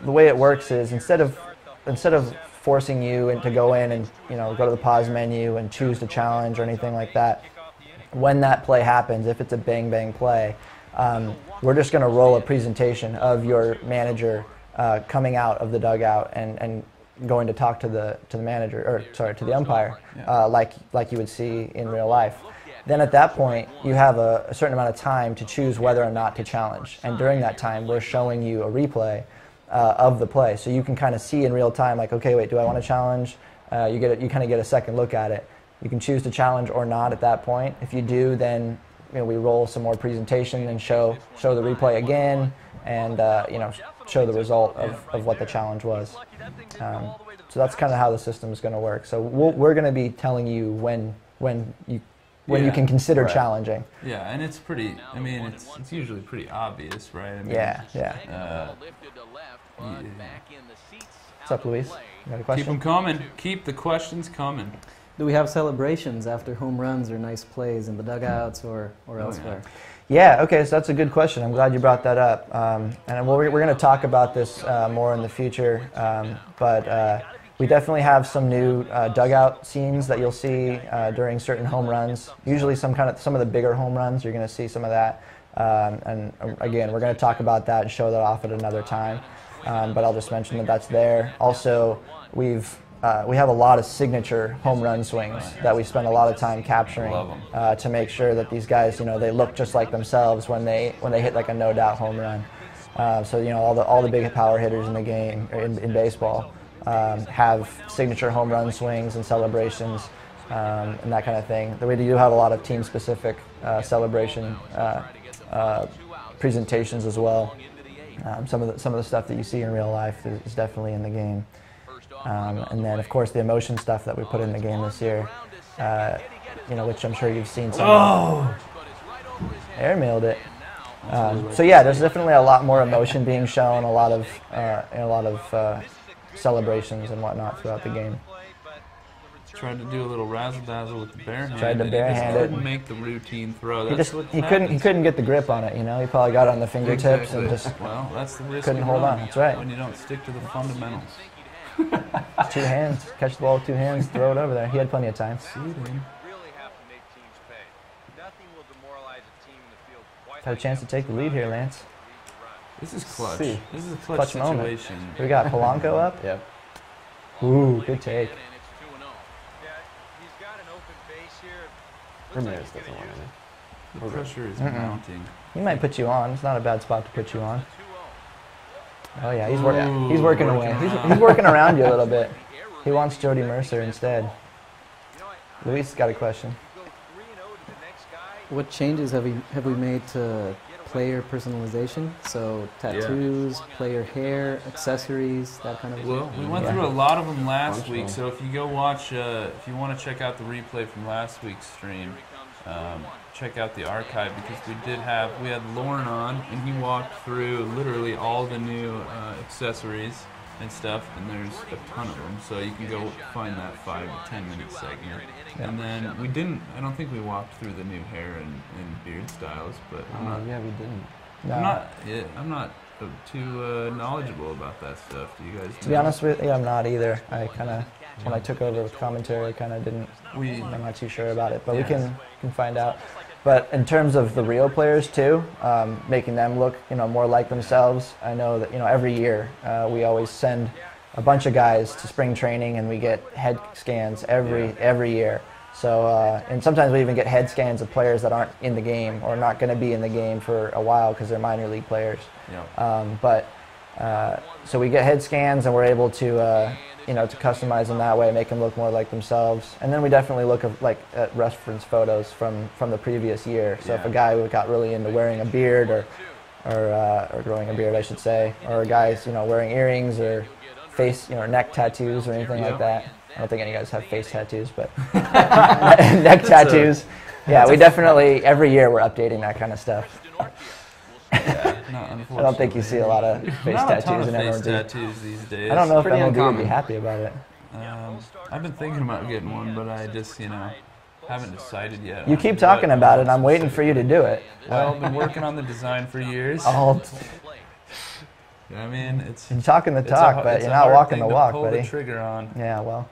the way it works is instead of forcing you to go in and go to the pause menu and choose to challenge or anything like that, when that play happens, if it's a bang bang play, we're just going to roll a presentation of your manager coming out of the dugout and going to talk to the manager, or sorry, to the umpire, like you would see in real life. Then at that point, you have a certain amount of time to choose whether or not to challenge. And during that time, we're showing you a replay of the play, so you can kind of see in real time, like, okay, wait, do I want to challenge? You kind of get a second look at it. You can choose to challenge or not at that point. If you do, then we roll some more presentation and show the replay again, and show the result of what the challenge was. So that's kind of how the system is going to work. So we're going to be telling you when you can consider challenging. Yeah, and it's pretty. I mean, it's usually pretty obvious, right? I mean, What's up, Luis? You got a question? Keep them coming. Keep the questions coming. Do we have celebrations after home runs or nice plays in the dugouts or elsewhere? Yeah, okay, so that's a good question. I'm glad you brought that up. And we're going to talk about this more in the future, but we definitely have some new dugout scenes that you'll see during certain home runs. Usually some of the bigger home runs, you're going to see some of that. And again, we're going to talk about that and show that off at another time. But I'll just mention that that's there. Also, we have a lot of signature home run swings that we spend a lot of time capturing to make sure that these guys, they look just like themselves when they hit like a no doubt home run. So all the big power hitters in the game in baseball have signature home run swings and celebrations and that kind of thing. We do have a lot of team specific celebration presentations as well. Some of the stuff that you see in real life is definitely in the game. And then, of course, the emotion stuff that we put in the game this year, which I'm sure you've seen some. Oh! Airmailed it. So yeah, there's definitely a lot more emotion being shown, a lot of celebrations and whatnot throughout the game. Tried to do a little razzle dazzle with the bare hand. Tried to barehand it. Couldn't make the routine throw. He couldn't get the grip on it. He probably got it on the fingertips and just that's the risk couldn't hold on. That's right. When you don't stick to the fundamentals. 2 hands, catch the ball with 2 hands, throw it over there. He had plenty of time. Had a chance to take the lead here, Lance. This is clutch. This is a clutch situation. moment. We got Polanco up. Yep. Ooh, good take. And it's 2-0. Yeah, he's got an open base here. Ramirez doesn't want any. The pressure is mounting. He might put you on. It's not a bad spot to put you on. Oh yeah, he's working away. He's working around you a little bit. He wants Jody Mercer instead. Luis got a question. What changes have we made to player personalization? So tattoos, player hair, accessories, that kind of. Well, we went through a lot of them last week. So if you go watch, if you want to check out the replay from last week's stream, check out the archive, because we had Lauren on, and he walked through literally all the new accessories and stuff, and there's a ton of them, so you can go find that 5 to 10 minute segment. And then I don't think we walked through the new hair and beard styles, but Yeah, we didn't. I'm not too knowledgeable about that stuff. Do you guys? To be honest with you, I'm not either. I kind of, when I took over with commentary, I kind of didn't. I'm not too sure about it, but we can find out. But in terms of the real players too, making them look more like themselves. I know that every year we always send a bunch of guys to spring training, and we get head scans every year. So and sometimes we even get head scans of players that aren't in the game or not going to be in the game for a while because they're minor league players. So we get head scans, and we're able to to customize them that way, make them look more like themselves. And then we definitely look at reference photos from the previous year. So if a guy got really into wearing a beard or growing a beard, I should say, or a guy's wearing earrings or face neck tattoos or anything like that. I don't think any guys have face tattoos, but neck tattoos. Yeah, we definitely every year we're updating that kind of stuff. I don't think you see a lot of face tattoos in MLB. Tattoos these days. I don't know if MLB would be happy about it. I've been thinking about getting one, but I just haven't decided yet. You keep talking about it. I'm waiting for you to do it. Well, I've been working on the design for years. I mean, you're talking the talk, but you're not walking the walk, buddy. Pull the trigger on. Yeah, well.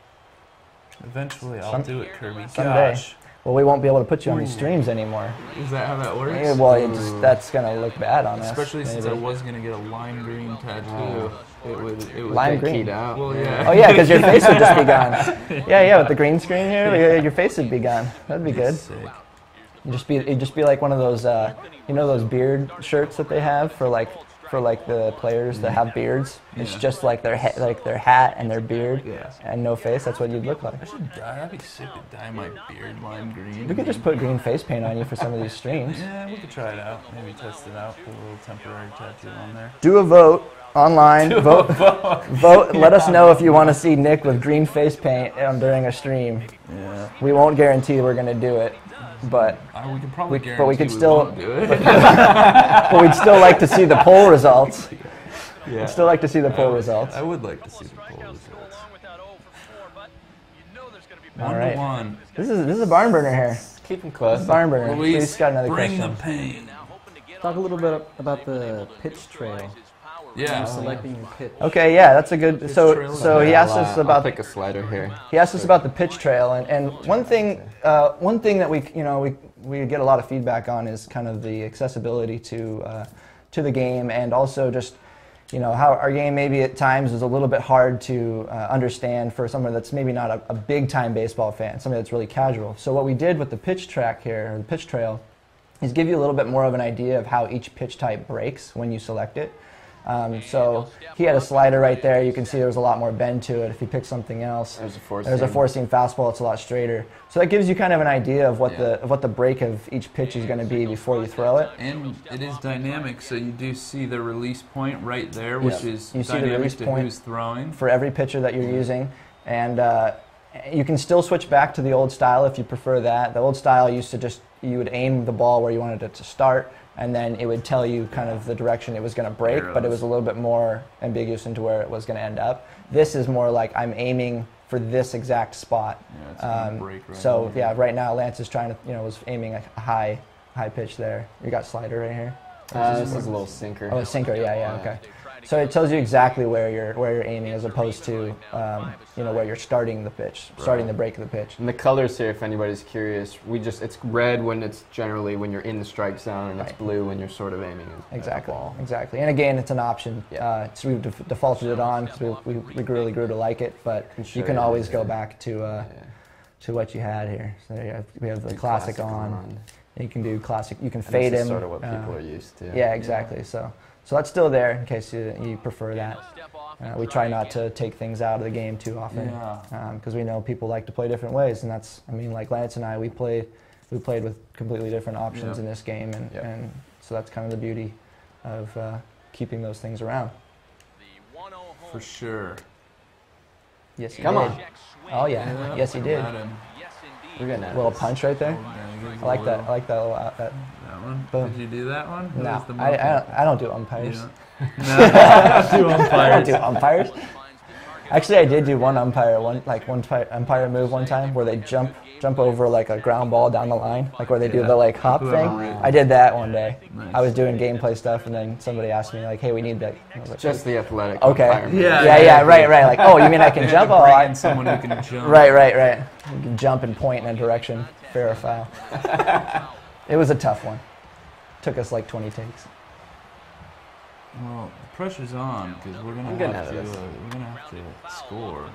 Eventually, I'll do it, Kirby. Someday. Gosh. Well, we won't be able to put you on these streams anymore. Is that how that works? Yeah, well, that's going to look bad on us. Especially since I was going to get a lime green tattoo. It would lime green? Out. Well, yeah. Oh, yeah, because your face would just be gone. Yeah, with the green screen here, your face would be gone. That'd be good. Sick. It'd just be like one of those, those beard shirts that they have for the players that have beards. It's just like their hat and their beard and no face. That's what you'd look like. I should dye. That'd be sick to dye my beard lime green. We could just put green face paint on you for some of these streams. Yeah, we could try it out. Maybe test it out. Put a little temporary tattoo on there. Do a vote online. Vote. Let us know if you want to see Nick with green face paint during a stream. Yeah. We won't guarantee we're going to do it. But we could probably but we could still do it. but we'd still like to see the poll results. Yeah. We'd still like to see the poll results. I would like to see the poll results. All right. 1-1. This is a barn burner here. Keep them close. Barn burner. Please got another bring question. the pain. Talk a little bit about the pitch trail. Yeah. Selecting your pitch. Okay, yeah, that's a good. So he asked us about. I'll pick a slider here. He asked us about the pitch trail, and one thing that we get a lot of feedback on is kind of the accessibility to the game, and also just how our game maybe at times is a little bit hard to understand for someone that's maybe not a big time baseball fan, somebody that's really casual. So what we did with the pitch track here, or the pitch trail, is give you a little bit more of an idea of how each pitch type breaks when you select it. So he had a slider right there. You can see there's a lot more bend to it. If you pick something else, there's a four-seam fastball. It's a lot straighter. So that gives you kind of an idea of what the break of each pitch is going to be before you throw it. And it is dynamic, so you do see the release point right there, which is you see the release point who's throwing for every pitcher that you're using, and you can still switch back to the old style if you prefer that. The old style used to you would aim the ball where you wanted it to start, and then it would tell you kind of the direction it was going to break, but it was a little bit more ambiguous into where it was going to end up. This is more like I'm aiming for this exact spot. Yeah, it's going to break right so yeah, right now Lance is trying to, was aiming a high pitch there. You got slider right here. This is a little sinker. Oh, a sinker, yeah, okay. So it tells you exactly where you're aiming, as opposed to where you're starting the pitch, starting the break of the pitch. And the colors here, if anybody's curious, it's red when it's generally when you're in the strike zone, and it's blue when you're sort of aiming at the ball. Exactly. And again, it's an option. Yeah. So we've defaulted it on because we really grew to like it, but you can always go back to what you had here. So we have the classic on. You can do classic. You can fade him. Sort of what people are used to. Yeah, exactly. So that's still there in case you prefer that. We try not to take things out of the game too often because we know people like to play different ways, and like Lance and I, we played with completely different options in this game, and so that's kind of the beauty of keeping those things around. For sure. Yes, he Come did. on. Oh yeah. Yes, he did. We're getting at A little this. punch right there. I like that. I like that little that. That one? Boom. Did you do that one? Who No, was the I don't do umpires. No, I do I don't umpires. do umpires. Actually, I did do one umpire move one time where they jump over like a ground ball down the line, like where they do the like hop thing. I did that one day. Nice. I was doing gameplay stuff, and then somebody asked me like, "Hey, we need that." I was like, Just the athletic. okay. umpire. Yeah, right. Like, oh, you mean I can jump? Oh, Bring in someone who can jump. Right. You can jump and point in a direction, fair or foul. It was a tough one. Took us like 20 takes. Well, the pressure's on because we're gonna have to score.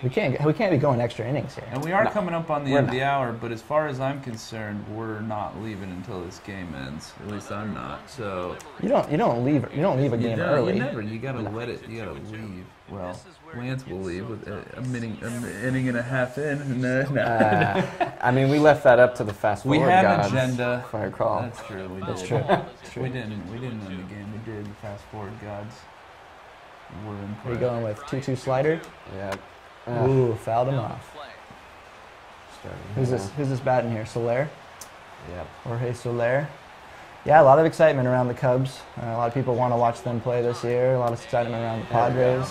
We can't be going extra innings here. And we are coming up on the end of the hour, but as far as I'm concerned, we're not leaving until this game ends. At least I'm not. So You don't leave a game early. You gotta let it. You gotta leave. Well, Lance will leave with an inning and a half in. I mean, we left that up to the fast We forward had gods, an agenda. if I recall. That's true. That's true. We didn't end the game. We did. The fast forward gods were Are you impressed. going with 2-2 slider? Yeah. Ooh, fouled him off. Who's this batting here? Soler? Yep. Jorge Soler. Yeah, a lot of excitement around the Cubs. A lot of people want to watch them play this year. A lot of excitement around the Padres.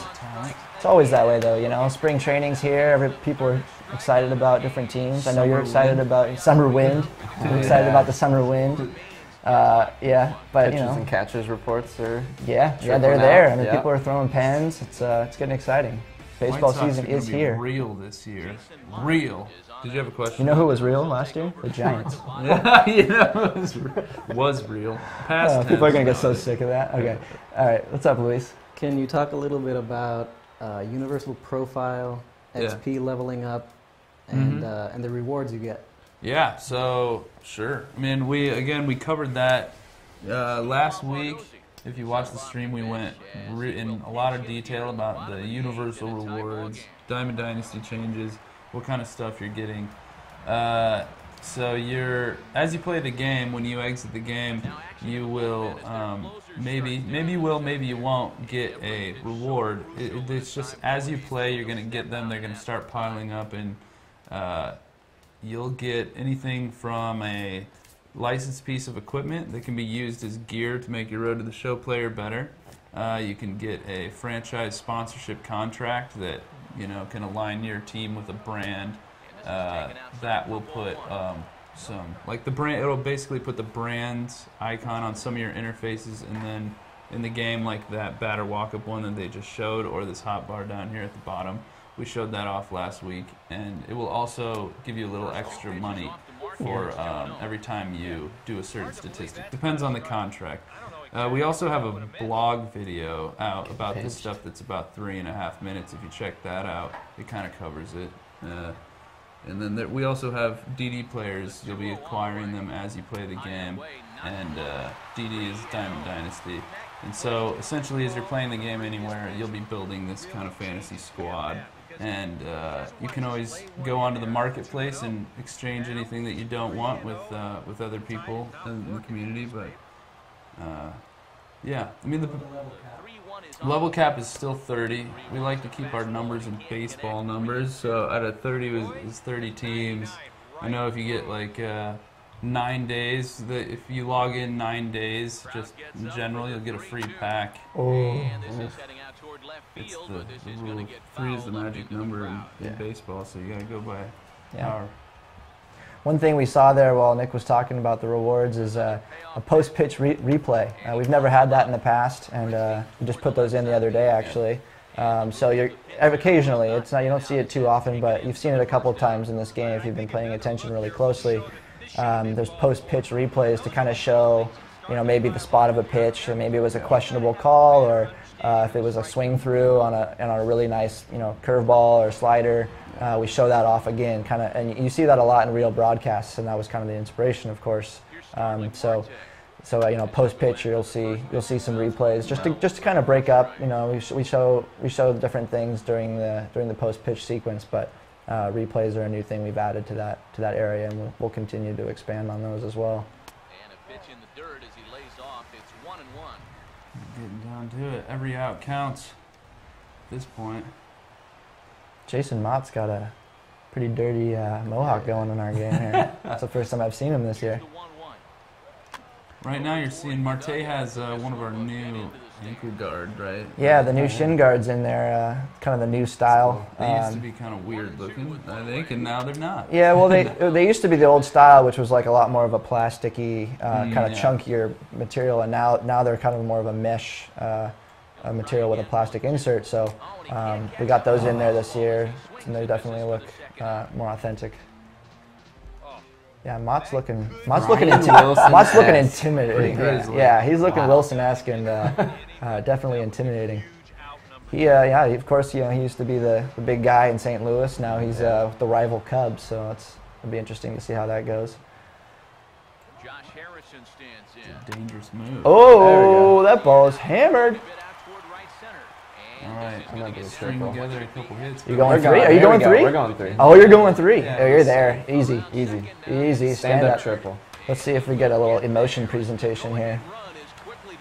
It's always that way, though. You know, spring training's here. People are excited about different teams. I know you're excited about summer wind. I'm excited about the summer wind. But Pitchers and catchers reports are. Yeah, they're trickling there. out. I mean, Yeah. people are throwing pens. It's getting exciting. Baseball White Sox season are gonna is be here. Real this year. Real. Did you have a question? You know who was real last year? The Giants. Yeah, it was real. Past People are going to tense, get so no. sick of that. Okay. All right. What's up, Luis? Can you talk a little bit about universal profile, XP leveling up, and the rewards you get? Yeah, so sure. I mean, we covered that last week. If you watched the stream, we went in a lot of detail about the universal rewards, Diamond Dynasty changes, what kind of stuff you're getting. So as you play the game, when you exit the game, you will maybe you will, maybe you won't get a reward. It's just as you play, you're going to get them. They're going to start piling up, and you'll get anything from a licensed piece of equipment that can be used as gear to make your Road to the Show player better. You can get a franchise sponsorship contract that can align your team with a brand that will put the brand. It'll basically put the brand's icon on some of your interfaces, and then in the game, like that batter walk-up one that they just showed, or this hot bar down here at the bottom. We showed that off last week, and it will also give you a little extra money for every time you do a certain statistic. Depends on the contract. We also have a blog video out about this stuff that's about 3.5 minutes. If you check that out, it kind of covers it. And then we also have DD players. You'll be acquiring them as you play the game, and DD is Diamond Dynasty. And so essentially, as you're playing the game anywhere, you'll be building this kind of fantasy squad. And you can always go onto the marketplace and exchange anything that you don't want with other people in the community. But yeah, I mean the level cap is still 30. We like to keep our numbers in baseball numbers. So out of 30 is 30 teams. I know if you get like 9 days, if you log in 9 days, just in general, you'll get a free pack. It's the rule. 3 is the magic number in baseball, so you gotta go by power. one thing we saw there while Nick was talking about the rewards is a post-pitch replay. We've never had that in the past, and we just put those in the other day, actually. So occasionally, it's not, you don't see it too often, but you've seen it a couple of times in this game if you've been paying attention really closely. There's post-pitch replays to kind of show, maybe the spot of a pitch, or maybe it was a questionable call, or if it was a swing through on a really nice, curveball or slider. We show that off again, and you see that a lot in real broadcasts, and that was kind of the inspiration, of course. So post pitch, you'll see some replays just to kind of break up. We show different things during the post pitch sequence, but replays are a new thing we've added to that area, and we'll continue to expand on those as well. And a pitch in the dirt as he lays off. It's 1-1. Getting down to it. Every out counts at this point. Jason Mott's got a pretty dirty mohawk going in our game here. That's the first time I've seen him this year. Right now you're seeing Marte has one of our new ankle guard, right? Yeah, the new shin guards in there, kind of the new style. They used to be kind of weird looking, I think, and now they're not. Yeah, well, they used to be the old style, which was like a lot more of a plasticky, kind of chunkier material, and now they're kind of more of a mesh material with a plastic insert. So we got those in there this year, and they definitely look more authentic. Yeah, Mott's looking intimidating. Yeah, he's looking Wilson-esque and definitely intimidating. Of course, he used to be the big guy in St. Louis. Now he's the rival Cubs, so it'll be interesting to see how that goes. Josh Harrison stands in. Dangerous move. Oh, that ball is hammered. All right, I'm going to string together a couple hits. You going three? Are you going three? We're going three. Oh, you're going three. Yeah, Oh, you're there. Easy. Stand Stand up up. triple. Let's see if we get a little emotion presentation here.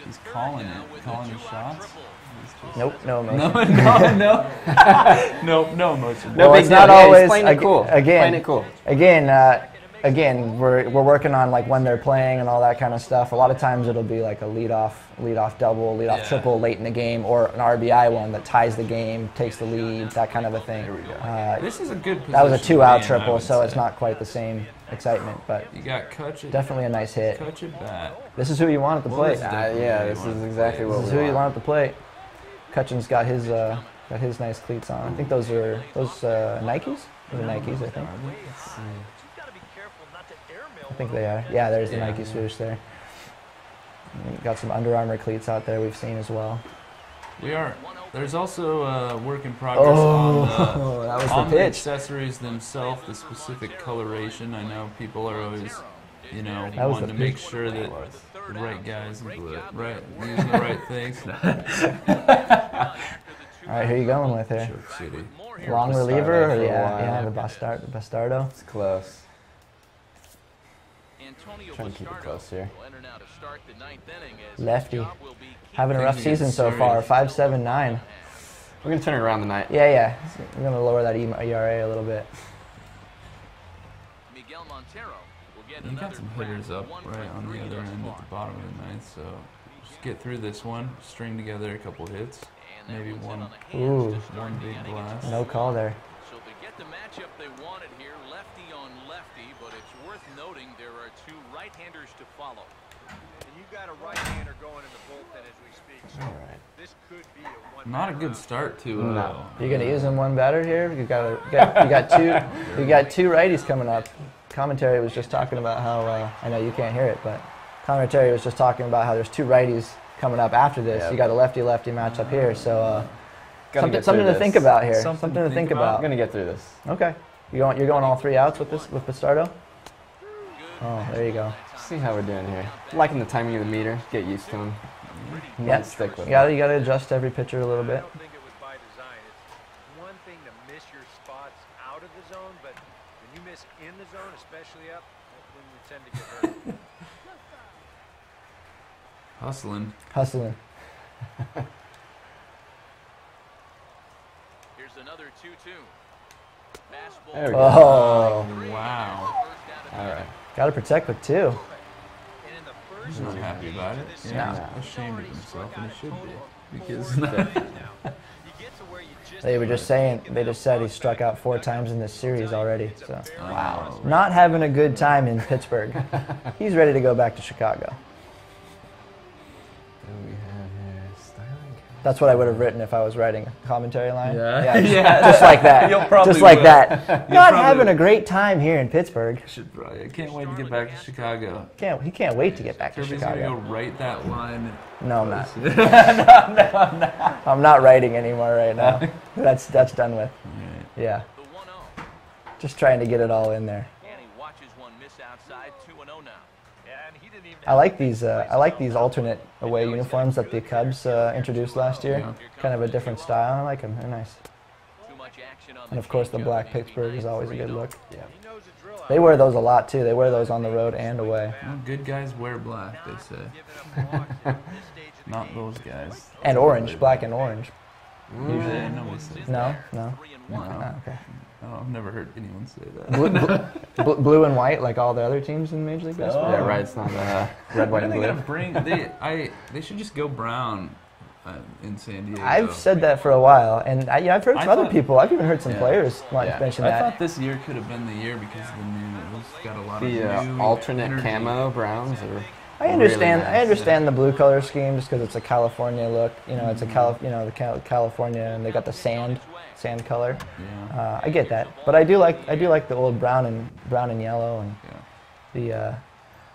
He's calling his shots. Nope, no emotion. No emotion. Well, big it's not deal. Yeah, he's always playing it cool. Playing it cool. Again, we're working on like when they're playing and all that kind of stuff. A lot of times it'll be like a leadoff double, leadoff triple late in the game, or an RBI one that ties the game, takes the lead, that kind of a thing. Here we go. This is a good position. That was a 2-out to be in, triple, so say. it's not quite the same excitement, but You got Kutch definitely a nice hit. at bat. This is who you want at the plate. This is exactly what This is we who you want. want at the plate. Cutchin's got his nice cleats on. I think those are Nikes. Those are Nikes, I think. I think they are. Yeah, there's the Nike swoosh there. Got some Under Armour cleats out there we've seen as well. There's also work in progress on the accessories themselves, the specific coloration. I know people are always, wanting to make sure that the right guys are using the right things. All right, who are you going with here? City. Long reliever, or the Bastardo. It's close. Antonio Trying to keep it Bastardo close here. will enter now to start the ninth inning as Lefty. his job will be Having a rough season so far, 5.79. We're going to turn it around tonight. Yeah. We're going to lower that ERA a little bit. Miguel Montero will get You another got some hitters up one right on the other end at the bottom of the ninth, so just get through this one, string together a couple hits, maybe one big blast. No call there. So they get the matchup they wanted here, lefty on lefty, but it's worth noting there are two right-handers to follow. And you've got a right-hander going in the bullpen as we speak, so this could be a one. Not a good start to. No. You're gonna use him one batter here. You got two righties coming up. Commentary was just talking about how I know you can't hear it, but commentary was just talking about how there's two righties coming up after this. Yep. You got a lefty-lefty matchup here, so something through to this. think about here. Something Something to think about. I'm going to get through this. Okay, you're going all 3 outs with Bastardo. Oh, there you go. See how we're doing here. Liking the timing of the meter. Get used to him. Yep. Stick with You got to adjust every pitcher a little I bit. don't think it was by design. It's one thing to miss your spots out of the zone, but when you miss in the zone, especially up, that's when you tend to get hurt. Hustling. Here's another 2-2. Fastball. There we go. Oh, Wow. All right. got to protect with 2. And in the first He's not happy about it. No. Yeah, ashamed of himself, and he should be. Because now, you get to where you They were just saying, they just said he struck out 4 times in this series already. So, Wow. not having a good time in Pittsburgh. He's ready to go back to Chicago. That's what I would have written if I was writing a commentary line. Yeah. Just like that. You'll probably just like will. that. You'll Not probably having a will. great time here in Pittsburgh. I can't wait to get back to Chicago. He can't wait to get back to Kirby's gonna Chicago. go write that line. No, I'm not. I'm not writing anymore right now. That's done with. Yeah. Just trying to get it all in there. And he watches one miss outside, 2-0 now. I like these alternate away uniforms that the Cubs introduced last year. Kind of a different style. I like them. They're nice. And of course, the black Pittsburgh is always a good look. He knows the drill. They wear those a lot too. They wear those on the road and away. Well, good guys wear black, they say. Not those guys. And orange, black and orange. Usually nobody says that. No, no. No. Oh, okay. Oh, I've never heard anyone say that. Blue and white, like all the other teams in Major League Baseball. Yeah, right. It's not red, white, When and are they blue. gonna bring? They should just go brown in San Diego. I've said that for a while, and I've heard I some other thought- people. I've even heard some Yeah. players Yeah. mention I that. thought this year could have been the year because of the new. It's got a lot The of new alternate energy. camo browns are. I understand. Really nice. I understand the blue color scheme just because it's a California look. You know, it's a California, and they got the sand color. Yeah. I get that, but I do like the old brown and yellow, and the.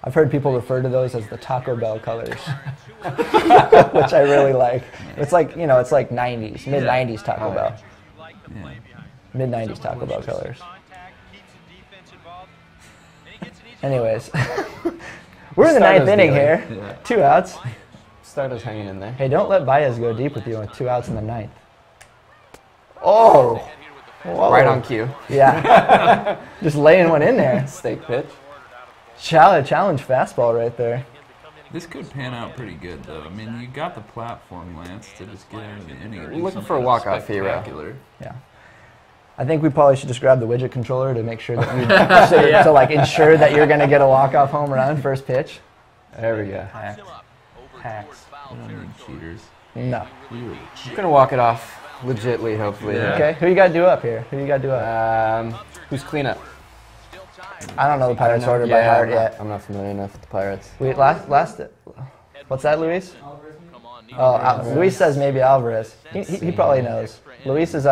I've heard people refer to those as the Taco Bell colors, which I really like. It's like it's like 90s, mid 90s Taco Bell, Yeah. mid 90s Taco Bell colors. Anyways, we're in the Start ninth us inning dealing. here. Yeah. 2 outs. Stardust hanging in there. Hey, don't let Baez go deep with you with 2 outs in the ninth. Oh, whoa. Right on cue. Yeah, just laying one in there. Steak pitch. Challenge fastball right there. This could pan out pretty good, though. I mean, you got the platform, Lance, to just get out of the inning. and do Looking for a something walk-off hero. spectacular. Yeah. I think we probably should just grab the widget controller to make sure that you to like ensure that you're going to get a walk-off home run first pitch. There we go. Hacks. Hacks. We don't need cheaters. No. We were I'm gonna walk it off legitly, hopefully. Yeah. Okay. Who you got to do up here? Who you got to do up? Who's cleanup? I don't know the Pirates order by Yeah, heart yet. I'm not familiar enough with the Pirates. Wait, last. What's that, Luis? Oh, Luis says maybe Alvarez. He probably knows. Luis is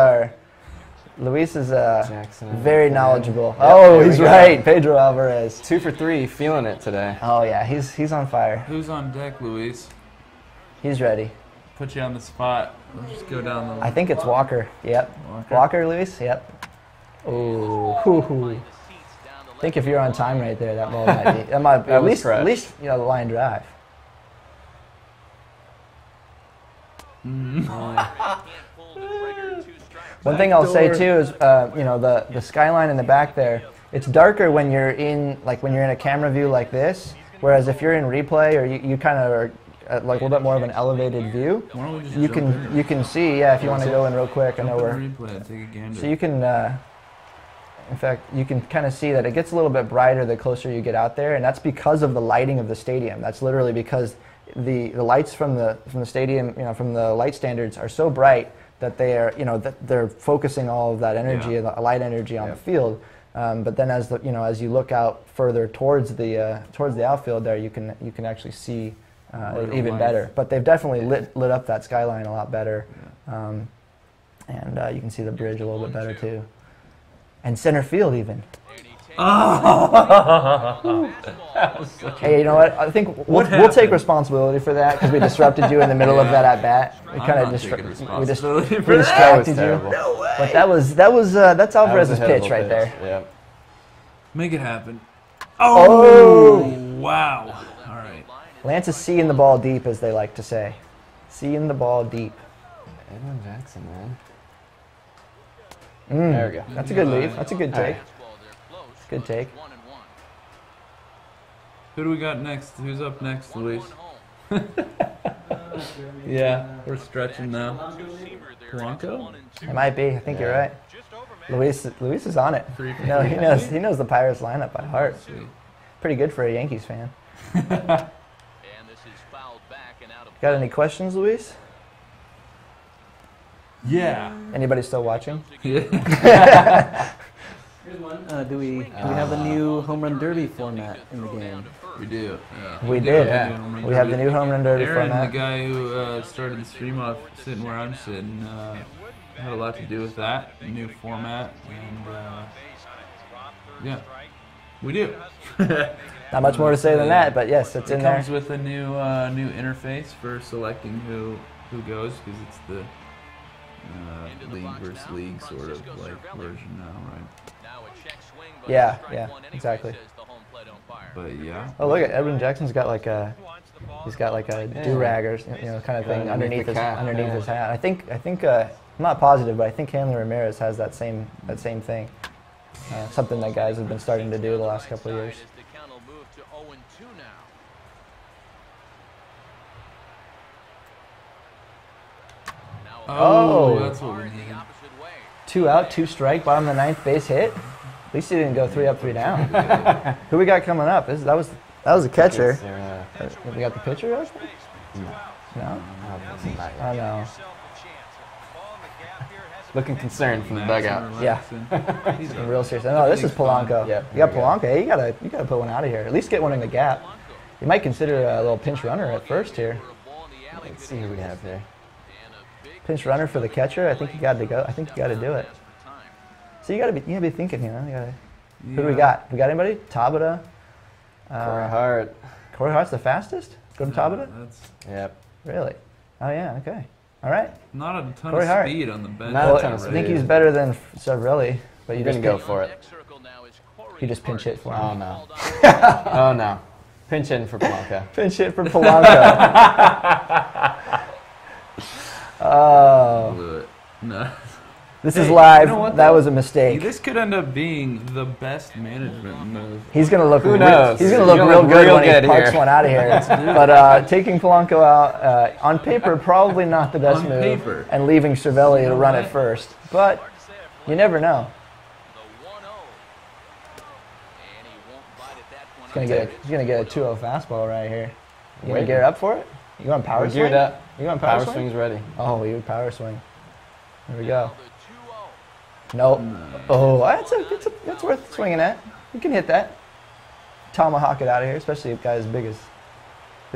Jackson. very knowledgeable. Yep, Oh, there we he's go. right. Pedro Alvarez. 2 for 3, feeling it today. Oh yeah, he's on fire. Who's on deck, Luis? He's ready. Put you on the spot. We'll just go down the. I think it's Walker. Yep. Walker, Luis. Yep. Ooh. Hoo-hoo. I think if you're on time right there, that ball might be. That might be That was at least line drive. One thing I'll say too is, the skyline in the back there. It's darker when you're in a camera view like this. Whereas if you're in replay or you kind of are at like a little bit more of an elevated view, Why don't we just you jump in? can see. Yeah, if you want to go in real quick, I know Jump in we're. replay and take a gander. So you can, in fact, you can kind of see that it gets a little bit brighter the closer you get out there, and that's because of the lighting of the stadium. That's literally because the lights from the stadium, from the light standards are so bright that they are, that they're focusing all of that energy, Yeah. the light energy on the field. But then as you look out further towards the outfield there, you can actually see even life. better. But they've definitely lit up that skyline a lot better, and you can see the bridge a little bit better too. And center field even. Hey, you know what? I think we'll take responsibility for that because we disrupted you in the middle of that at bat. We I'm kind not of taking responsibility for we that. distracted That you. was terrible. But that's Alvarez's That was a pitch hittable right there. pitch. Yep. Make it happen. Oh! Wow. All right. Lance is seeing the ball deep, as they like to say. Seeing the ball deep. Edwin Jackson, man. Mm. There we go. That's a good lead. That's a good All take. right. Good take. Who do we got next? Who's up next, Luis? Yeah, we're stretching now. Polanco? It might be. I think you're right. Luis is on it. 3 for No, 3. he knows the Pirates lineup by heart. Pretty good for a Yankees fan. Got any questions, Luis? Yeah. Anybody still watching? Yeah. Here's one. Do we have the new home run derby format in the game? We do. Yeah. We did. Yeah. We have the new home run derby Aaron, format. the guy who started the stream off sitting where I'm sitting, had a lot to do with that new format, and yeah, we do. Not much more to say than that, but yes, it's in there. It comes with a new new interface for selecting who goes, because it's the league versus league sort of like version now, right? Yeah, yeah, exactly. But yeah. Oh, look at Edwin Jackson's got like a do-rag or kind of thing underneath his hat. I think I'm not positive, but I think Hanley Ramirez has that same thing. Something that guys have been starting to do the last couple of years. Oh, that's what we need. 2 out, 2 strike, bottom of the 9th, base hit. At least he didn't go 3 up, 3 down. Who we got coming up? That was a catcher. We got the pitcher? No. Oh no. Looking concerned from the dugout. Yeah. He's real serious. No, this is Polanco. Yeah. You got Polanco. Hey, you gotta put one out of here. At least get one in the gap. You might consider a little pinch runner at first here. Let's see who we have here. Pinch runner for the catcher. I think you got to go. I think you got to do it. So you gotta be thinking here. Who do we got? We got anybody? Tabata. Corey Hart. Corey Hart's the fastest. Go to Tabata. Yep. Really? Oh yeah. Okay. All right. Not a ton Corey of Hart. speed on the bench. Not a ton of I speed. think he's better than Cervelli, but you You're just gonna go for it. You just pinch hit for him. Oh no. Oh no. Pinch in for Polanco. Pinch hit for Polanco. Oh. No. This is live. You know what, that though? was a mistake. This could end up being the best management move. He's gonna look. Who knows? He's gonna look real good when he parks here. one out of here. But taking Polanco out on paper, probably not the best On move. paper. And leaving Cervelli to run it first. But you never know. He's gonna get a 2-0 fastball right here. You gonna gear up for it? You going power We're swing? geared up. You going power swing? swing's ready. Oh, you power swing. There we go. Nope. Oh, that's worth swinging at. You can hit that. Tomahawk it out of here, especially if a guy as big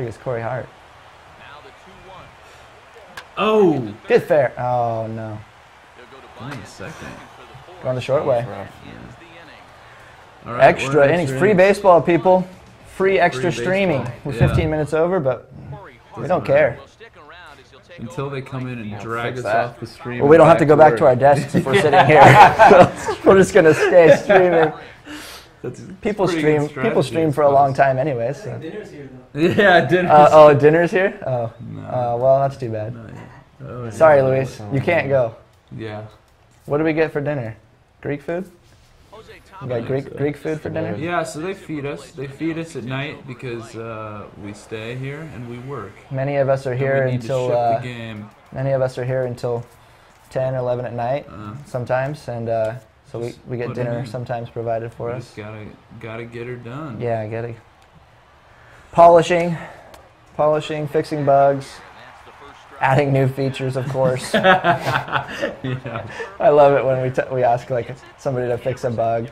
as Corey Hart. Oh! Get fair. Oh no. Wait a second. Going the short way. All right, Extra innings, free baseball, people. Free extra Free streaming. baseball, We're yeah. 15 minutes over, but we don't care. Until they come in and drag us fix that. off the stream. Well, we don't have to go back to our desks if we're sitting here. So we're just gonna stay streaming. People stream for a long time, anyways. So. Dinner's here, though. Yeah, dinner. Oh, dinner's here. Oh, No. well, that's too bad. Oh, Sorry, Luis, you can't go. Yeah. What do we get for dinner? Greek food? We got Greek food for dinner? Yeah, so they feed us. They feed us at night because we stay here and we work. Many of us are here we need until to ship the game. many of us are here until 10 or 11 at night sometimes, and so we get Put it dinner in. sometimes provided for We us. just gotta get her done. Yeah, get it. Polishing, fixing bugs, adding new features, of course. Yeah. I love it when we ask like somebody to fix a bug,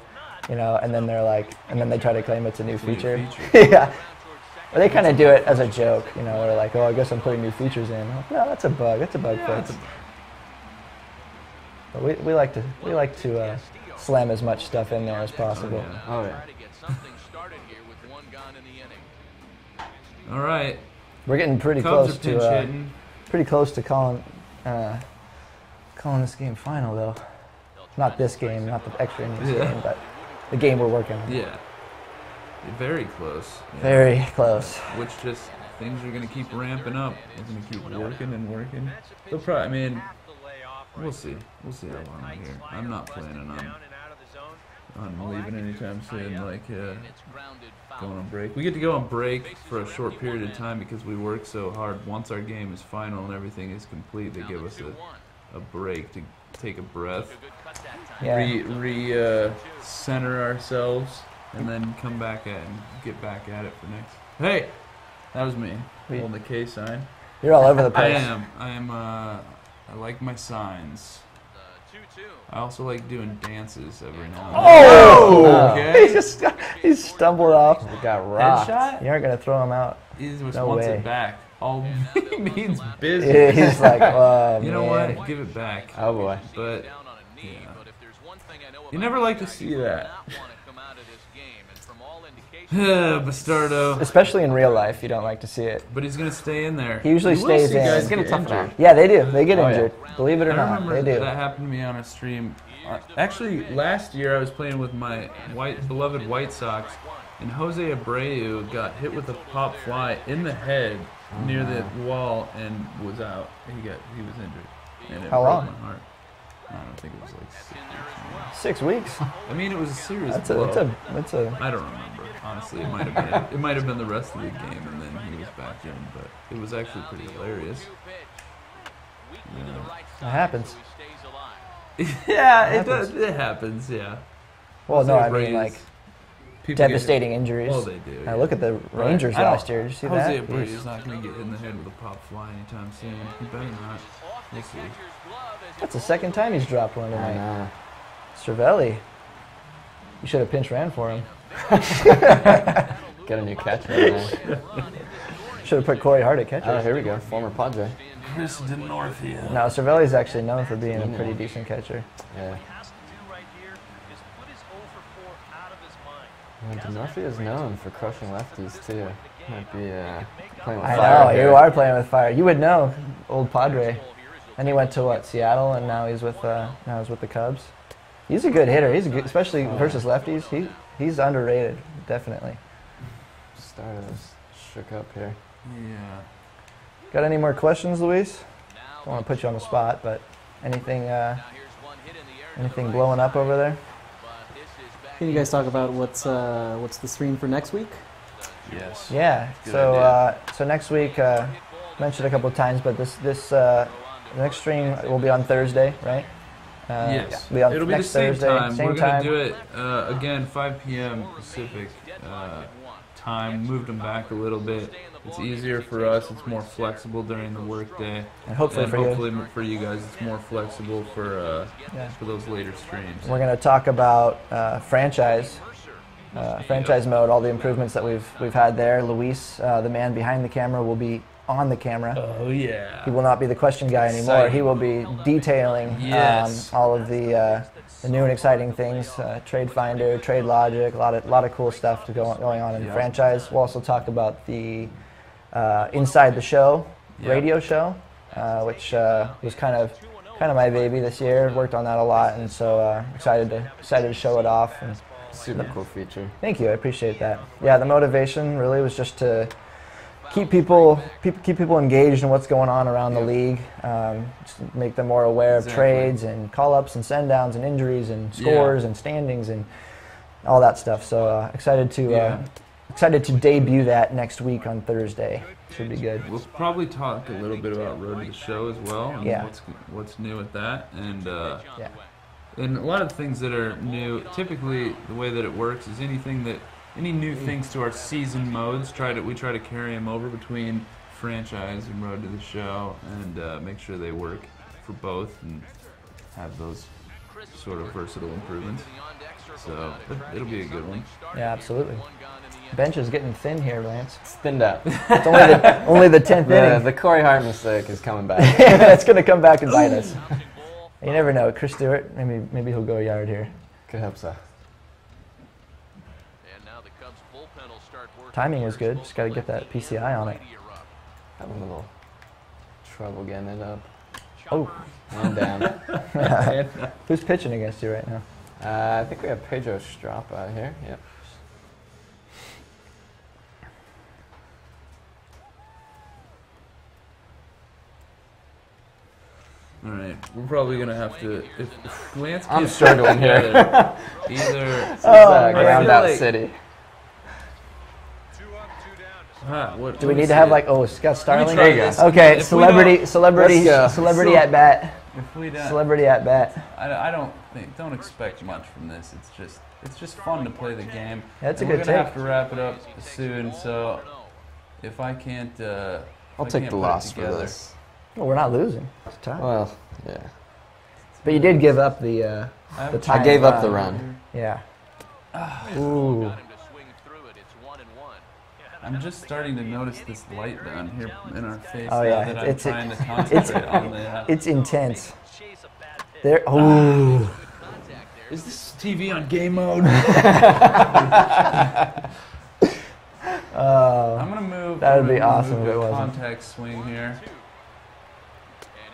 and then they're like, and then they try to claim it's a new feature. Yeah. Well, they kind of do it as a joke, They're like, "Oh, I guess I'm putting new features in." I'm like, no, that's a bug. That's a bug fix. But we like to slam as much stuff in there as possible. Oh yeah. All right. We're getting pretty Cubs close are pinch hitting. calling this game final though. Not this game, not the extra innings game, but the game we're working on. Yeah. Very close. Yeah. Very close. Which just things are gonna keep ramping up. We're gonna keep working and working. They'll probably. I mean, we'll see. We'll see how long we're here. I'm not planning on leaving anytime soon. Like going on break. We get to go on break for a short period of time because we work so hard. Once our game is final and everything is complete, they give us a break to take a breath, Yeah. center ourselves, and then come back and get back at it for next. Hey, that was me holding the K sign. You're all over the I place. am. I like my signs. 2-2. I also like doing dances every now and then. Oh! Okay. He stumbled off. We got rocked. Headshot? You aren't going to throw him out. He just No wants way. it back. All he means business. Yeah, he's like, oh, You know man. what? Give it back. Oh boy. But Down on a knee, yeah. but if there's one thing I know You about never like to Umpire, see he will that. not want to come out of this game, and from all indications, Bastardo. Especially in real life, you don't like to see it. But he's gonna stay in there. He usually You will stays see in. guys He's gonna get tough it out. injured. Yeah, they do. They get Oh, yeah. injured. Believe it or I not, remember they do. that happened to me on a stream. Actually, last year I was playing with my beloved White Sox, and Jose Abreu got hit with a pop fly in the head near the wall and was out. He was injured. And it How broke long? my heart. I don't think it was like 6 weeks. I mean, it was a serious That's blow. that's a. I don't remember. Honestly, it might have been the rest of the game, and then he was back in. But it was actually pretty hilarious. It happens. Yeah, it happens. does. It happens. Yeah. Well, no, Jose I mean Abreu's- like people devastating injuries. Well, they do. Now look at the Right. Rangers I don't- last year. Did you see Jose that? Abreu Jeez. is not going to get hit in the head with a pop fly anytime soon. He better not. We'll see. That's the second time he's dropped one I tonight. know. Cervelli. You should have pinch ran for him. Get a new catcher in there. Should have put Corey Hart at catcher. Oh, here we go. Former Padre. Chris DeNorthia. No, Cervelli's actually known for being a pretty decent catcher. Yeah. has to do right here is put his 0 for 4 out of his mind. DeNorthia is known for crushing lefties too. Might be playing with I fire know, here. you are playing with fire. You would know, old Padre. And he went to what, Seattle, and now he's with the Cubs. He's a good hitter. He's a good, especially versus lefties. He's underrated, definitely. Started us shook up here. Yeah. Got any more questions, Luis? Don't want to put you on the spot, but anything blowing up over there? Can you guys talk about what's the stream for next week? Yes. Yeah. Good So next week, mentioned a couple of times, but this next stream will be on Thursday, right? Yes. It'll be on It'll be next the same Thursday, time. same We're going time. to do it again 5 p.m. Pacific time. Moved them back a little bit. It's easier for us. It's more flexible during the workday. And hopefully for you. hopefully for you guys, it's more flexible for those later streams. We're going to talk about franchise mode, all the improvements that we've had there. Luis, the man behind the camera, will be on the camera. Oh yeah. He will not be the question guy anymore. Exciting. He will be detailing Yes. all of the new and exciting things, Trade Finder, Trade Logic, a lot of cool stuff going on in the franchise. We'll also talk about the Inside the Show radio show, which was kind of my baby this year. Worked on that a lot, and so excited to show it off. And Super cool feature. thank you, I appreciate that. Yeah, the motivation really was just to keep people engaged in what's going on around the league, just make them more aware of trades and call-ups and send-downs and injuries and scores and standings and all that stuff. So excited to debut that next week on Thursday. Should be good. We'll probably talk a little bit about Road to the Show as well, and what's new with that, and and a lot of the things that are new. Typically, the way that it works is any new things to our season modes, we try to carry them over between franchise and Road to the Show, and make sure they work for both and have those sort of versatile improvements. So it'll be a good one. Yeah, absolutely. Bench is getting thin here, Lance. It's thinned out. It's only the 10th inning. The Corey Hart mistake is coming back. It's going to come back and bite us. You never know. Chris Stewart, maybe he'll go a yard here. Could hope so. Timing was good. Just got to get that PCI on it. Having a little trouble getting it up. Oh. And down. Who's pitching against you right now? I think we have Pedro Strapa out here. Yep. All right, we're probably gonna have to. If Lance I'm gets struggling here. together, either Ground out like- city. what Do we need to have like Scott Starling? There you go. Okay, If we celebrity Let's go. at bat. If we don't, Celebrity at bat. I don't expect much from this. It's just fun to play the game. That's a And good We're gonna take. have to wrap it up soon. So if I can't, I'll take the loss for this. Well, we're not losing. It's a tie. Well, yeah. But you did give up the time. I gave up the run. Yeah. Ooh. I'm just starting to notice this light down here in our face Oh, now yeah. that I'm It's- trying to concentrate on the... It's intense. There. Ooh. Is this TV on game mode? I'm going to move... That would be I'm gonna awesome move if it a wasn't. contact swing here.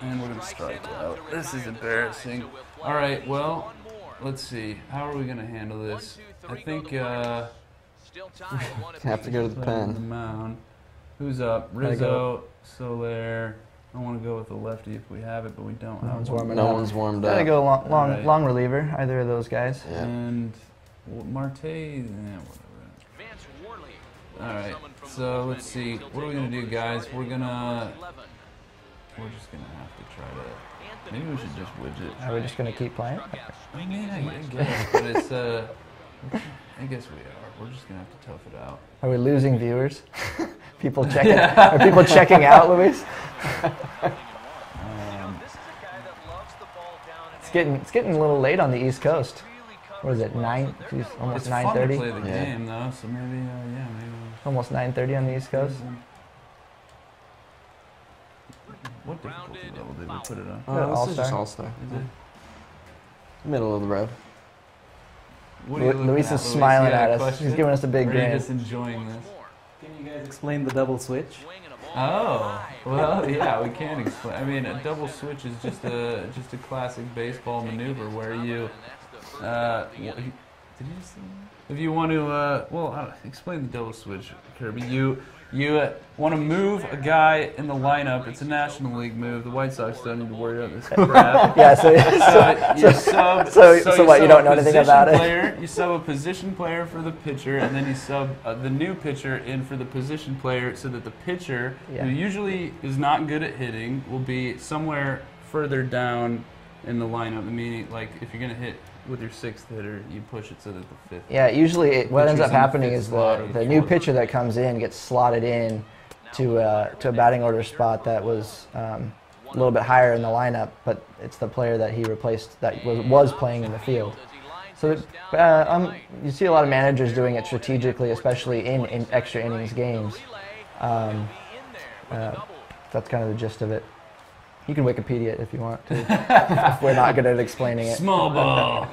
And we're going to strike out. This is embarrassing. All right, well, let's see. How are we going to handle this? I think... Have to go to the The pen. mound. Who's up? Rizzo, Soler. I want to go with the lefty if we have it, but we don't No have one's one. warming No up. one's warmed Gotta up. go long, Alright. long reliever. Either of those guys. Yeah. And Marte, whatever. All right. So let's see. What are we gonna do, guys? We're just gonna have to try to. Maybe we should just widget. Are we just gonna keep playing? I mean, I guess, but it's I guess we are. We're just gonna have to tough it out. Are we losing viewers? People checking? Are people checking out, Luis? It's getting a little late on the East Coast. What is it? Geez, almost It's fun to 9:30. play the Yeah. game though, so maybe yeah, maybe. Almost 9:30 on the East Coast. What difficulty level did we put it on? This is just All-Star. all-star. Is it? Middle of the road. What are you looking Luis at, is Luis? smiling You got at a us. question? He's giving us a big Or are you grin. just enjoying this? Can you guys explain the double switch? Oh, well, yeah, we can explain. I mean, a double switch is just a classic baseball maneuver where you, did you just say that? If you want to, explain the double switch, Kirby. You want to move a guy in the lineup. It's a National League move. The White Sox don't need to worry about this crap. Yeah. So what? You don't know anything about it? You sub a position player for the pitcher, and then you sub the new pitcher in for the position player, so that the pitcher, who usually is not good at hitting, will be somewhere further down in the lineup. Meaning, like if you're gonna hit with your sixth hitter, you push it so that the fifth. Yeah. Usually, what ends Pitcher's up in the happening fifth is slot or the the new fourth. pitcher that comes in gets slotted in to a batting order spot that was a little bit higher in the lineup, but it's the player that he replaced that was playing in the field. So you see a lot of managers doing it strategically, especially in extra innings games. That's kind of the gist of it. You can Wikipedia it if you want to, if we're not good at explaining it. Small ball.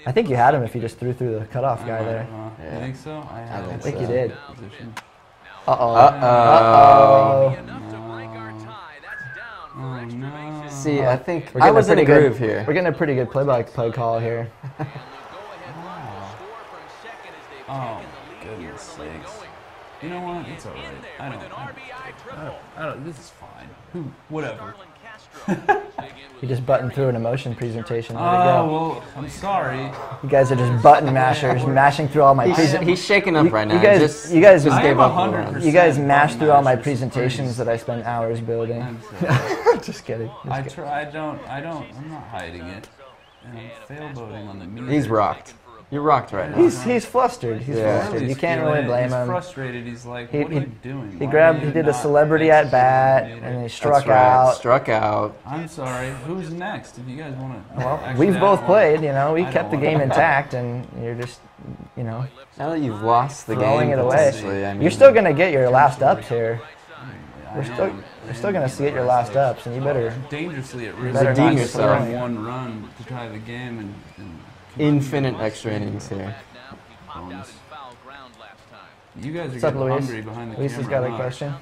I think you had him if you just threw through the cutoff guy there. You think so? I think you did. Position. Uh-oh. Uh-oh. Oh, no. See, I think We're I getting was in a pretty groove good, here. We're getting a pretty good play-by-play call here. Oh, goodness sakes. You know what? It's all right. I don't. This is fine. Whatever. You just buttoned through an emotion presentation. Way to Oh, go. well, I'm sorry. You guys are just button mashers, mashing through all my presentations. He's shaking up right now. You guys, you guys I gave am up 100%. You guys mashed through all my button mashers. presentations that I spent hours building. I'm sorry. Just kidding. I try. I'm not hiding it. And I'm failboating on the meter. He's rocked. You're rocked right now. He's flustered. He's Yeah. flustered. You He's can't feeling really it. blame He's him. frustrated. He's like, He- what are you doing? He Why grabbed. are He you did a not celebrity at bat, executing and he it?" struck That's right. out. Struck out. I'm sorry. Who's next? If you guys want to. Well, we've both played. You know, we kept the game intact, and you're just, you know, Now that you've lost the throwing game, it away. potentially, I mean, You're still gonna get your last ups here. We're still gonna see it your last ups, and you better. Dangerously at risk. better Redeem not yourself. score. One run to tie the game and infinite extra innings here. bonus. You guys are What's up, getting Luis? hungry behind the Luis has camera. got a huh? question.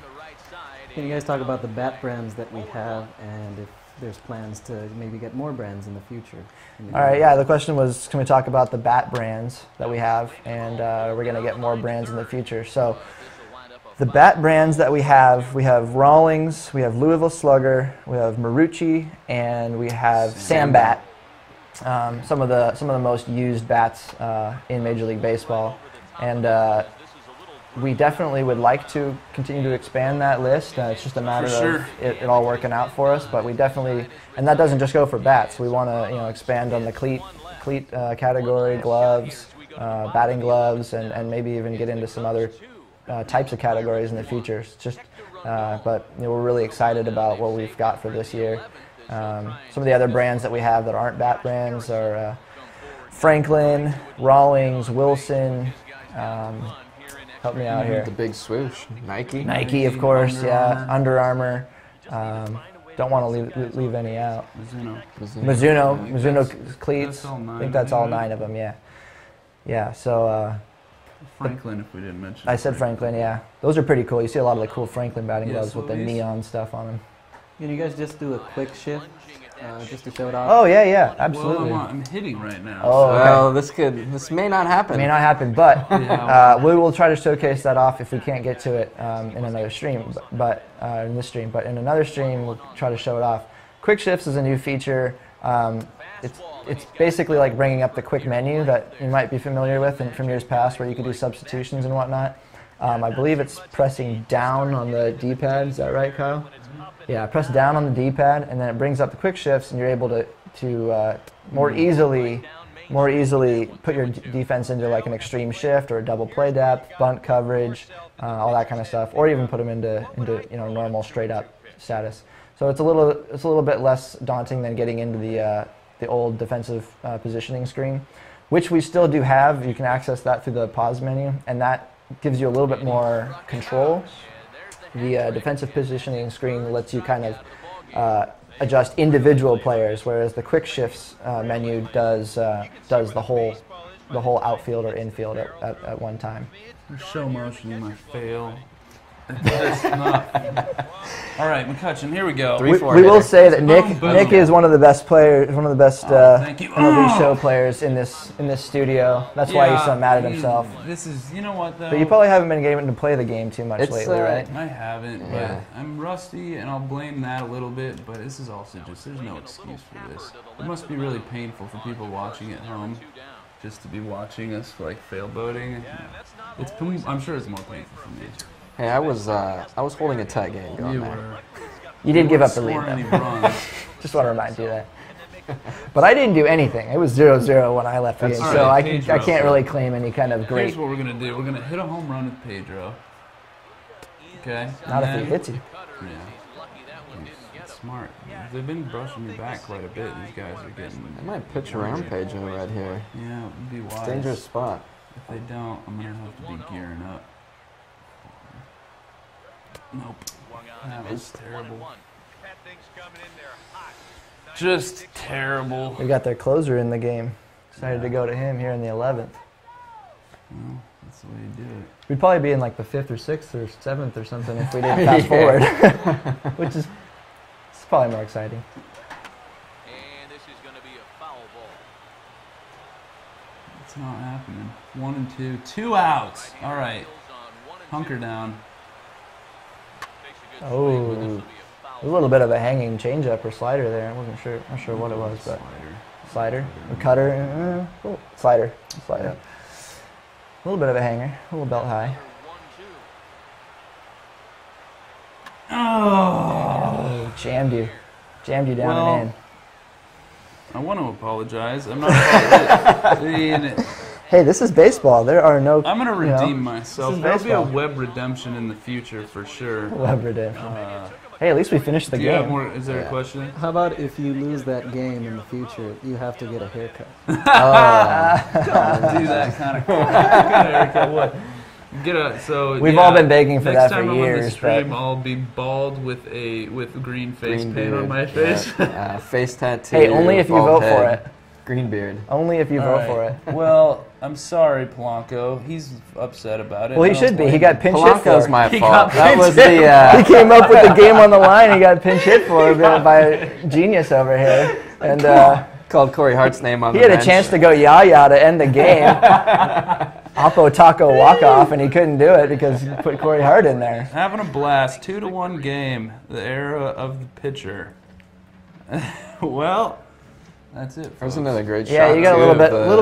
Can you guys talk about the bat brands that we have and if there's plans to maybe get more brands in the future? All right, yeah, the question was, can we talk about the bat brands that we have, and we're going to get more brands in the future. So the bat brands that we have Rawlings, we have Louisville Slugger, we have Marucci, and we have Sambat. Some of the most used bats in Major League Baseball. And we definitely would like to continue to expand that list. It's just a matter of it all working out for us. But we definitely, and that doesn't just go for bats. We want to expand on the cleat category, gloves, batting gloves, and maybe even get into some other types of categories in the future. It's just but we're really excited about what we've got for this year. Some of the other brands that we have that aren't bat brands are Franklin, Rawlings, Wilson. Help me out here. The big swoosh, Nike. Nike, of course, yeah. Under Armour. Don't want to leave any out. Mizuno cleats. I think that's all 9 of them. Yeah. Yeah. So. Franklin, if we didn't mention. I said Franklin. Yeah. Those are pretty cool. You see a lot of the cool Franklin batting gloves with the neon stuff on them. Can you guys just do a quick shift, just to show it off? Oh yeah, absolutely. Well, I'm hitting right now. Oh, okay. Well, this may not happen. It may not happen, but we will try to showcase that off if we can't get to it in another stream. But in this stream, but in another stream, we'll try to show it off. Quick shifts is a new feature. It's basically like bringing up the quick menu that you might be familiar with from years past, where you could do substitutions and whatnot. I believe it's pressing down on the D-pad. Is that right, Kyle? Yeah, press down on the D-pad, and then it brings up the quick shifts, and you're able to more easily put your defense into like an extreme shift or a double play depth, bunt coverage, all that kind of stuff, or even put them into normal straight up status. So it's a little bit less daunting than getting into the old defensive positioning screen, which we still do have. You can access that through the pause menu, and that gives you a little bit more control. The defensive positioning screen lets you kind of adjust individual players, whereas the quick shifts menu does the whole outfield or infield at one time. Show motion might fail. It's not. All right, McCutcheon, here we go. We will say that Nick is one of the best players, one of the best MLB show players in this studio. That's why he's so mad at himself. This is, you know what though? But you probably haven't been able to play the game too much lately, right? I haven't, but I'm rusty, and I'll blame that a little bit. But this is also just, there's no excuse for this. It must be really painful for people watching at home, just to be watching us like fail boating. I'm sure it's more painful for me. Hey, I was holding a tight game going there. You did give up the lead, though. Just want to remind you that. But I didn't do anything. It was 0-0 when I left the game, so I can't really claim any kind of great. Here's what we're gonna do. We're gonna hit a home run with Pedro. Okay. Not if he hits you. Yeah. Smart. They've been brushing me back quite a bit. These guys are getting. They might pitch around Pedro right here. Yeah, it would be wise. Dangerous spot. If they don't, I'm gonna have to be gearing up. Nope. That was terrible. Just terrible. We got their closer in the game. Excited to go to him here in the 11th. Well, that's the way you do it. We'd probably be in like the 5th or 6th or 7th or something if we didn't fast forward. Which is probably more exciting. And this is going to be a foul ball. It's not happening. 1 and 2. 2 outs. All right. Hunker down. Oh, a little bit of a hanging changeup or slider there. I wasn't sure what it was, but slider, a cutter, slider. A little bit of a hanger, a little belt high. Oh, jammed you down and in. I want to apologize. I'm not. Hey, this is baseball. There are no. I'm gonna redeem myself. There'll be a web redemption in the future for sure. Web redemption. Hey, at least we finished the game. Is there a question? How about if you lose that game in the future, you have to get a haircut? Don't do that kind of. Get a haircut. What? We've all been begging for that for years. Next time I'm on the stream, I'll be bald with green face paint on my face. Face tattoo. Hey, only if you vote for it. Green beard. Only if you vote for it. Well, I'm sorry, Polanco. He's upset about it. Well, he should be. He got pinch hit for. Polanco's my fault. That was the. He came up with the game on the line. He got pinch hit for by a genius over here, and called Corey Hart's name on. He had a chance to go yaya to end the game. Oppo Taco walk off, and he couldn't do it because he put Corey Hart in there. Having a blast. 2-1 game. The era of the pitcher. Well. That's it. That was another great shot. Yeah, you got a little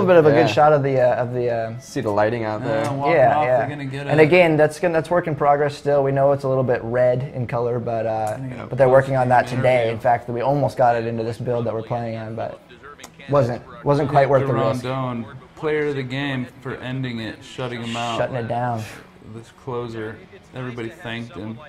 bit of a good shot of the. See the lighting out there. Yeah. And again, that's work in progress still. We know it's a little bit red in color, but they're working on that today. In fact, we almost got it into this build that we're playing on, but wasn't quite worth the risk. Rondon, player of the game for ending it, shutting him out. Shutting it down. This closer, everybody thanked him.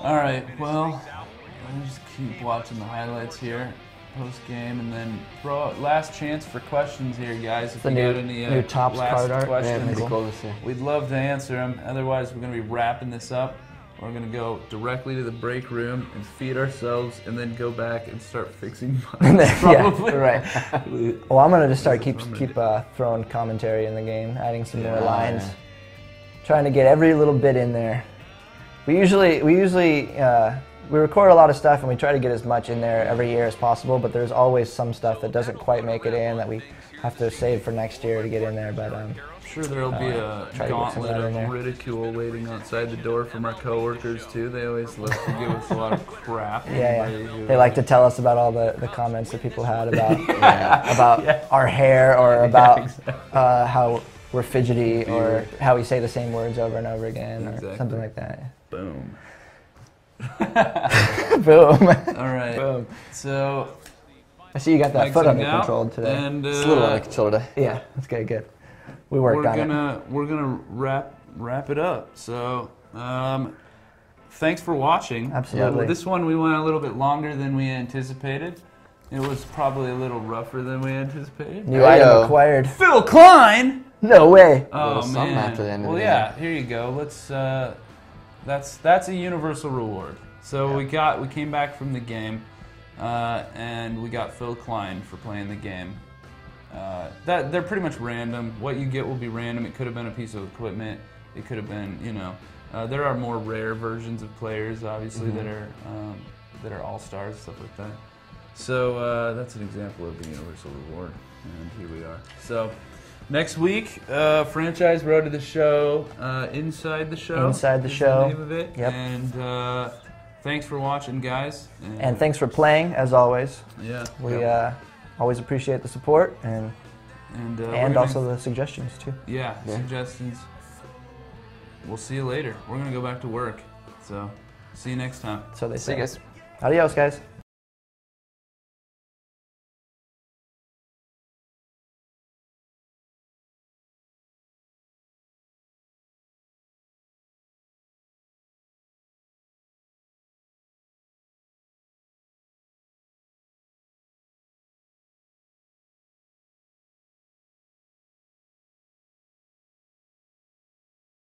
All right, well, I'll just keep watching the highlights here, post game, and then throw out last chance for questions here, guys. If you got any new Topps last card art. questions, Yeah, cool to see. we'd love to answer them. Otherwise, we're going to be wrapping this up. We're going to go directly to the break room and feed ourselves, and then go back and start fixing buttons, probably. Yeah, right. Well, I'm gonna just start keep throwing commentary in the game, adding some more lines, trying to get every little bit in there. We usually we record a lot of stuff and we try to get as much in there every year as possible. But there's always some stuff that doesn't quite make it in that we have to save for next year to get in there. But I'm sure there'll be a gauntlet of ridicule waiting outside the door from our coworkers too. They always love to give us a lot of crap. Yeah. They like to tell us about all the comments that people had about our hair or about how we're fidgety or how we say the same words over and over again or something like that. Boom. Boom. All right. Boom. So I see you got that foot under control today. And, it's a little under control today. Yeah, that's good. We worked on it. We're gonna wrap it up. So thanks for watching. Absolutely. This one we went a little bit longer than we anticipated. It was probably a little rougher than we anticipated. New item acquired. Phil Klein. No way. Oh man. After the end of the yeah. Here you go. Let's. That's a universal reward. So we came back from the game, and we got Phil Klein for playing the game. They're pretty much random. What you get will be random. It could have been a piece of equipment. It could have been, there are more rare versions of players, obviously, that are all-stars, stuff like that. So that's an example of the universal reward, and here we are. So next week, Franchise Road to the Show, Inside the Show. Inside the is Show. The name of it. Yep. And thanks for watching, guys. And thanks for playing, as always. Yeah. We always appreciate the support and also the suggestions, too. Yeah, suggestions. We'll see you later. We're going to go back to work. So, see you next time. So they say. See you guys. Adios, guys.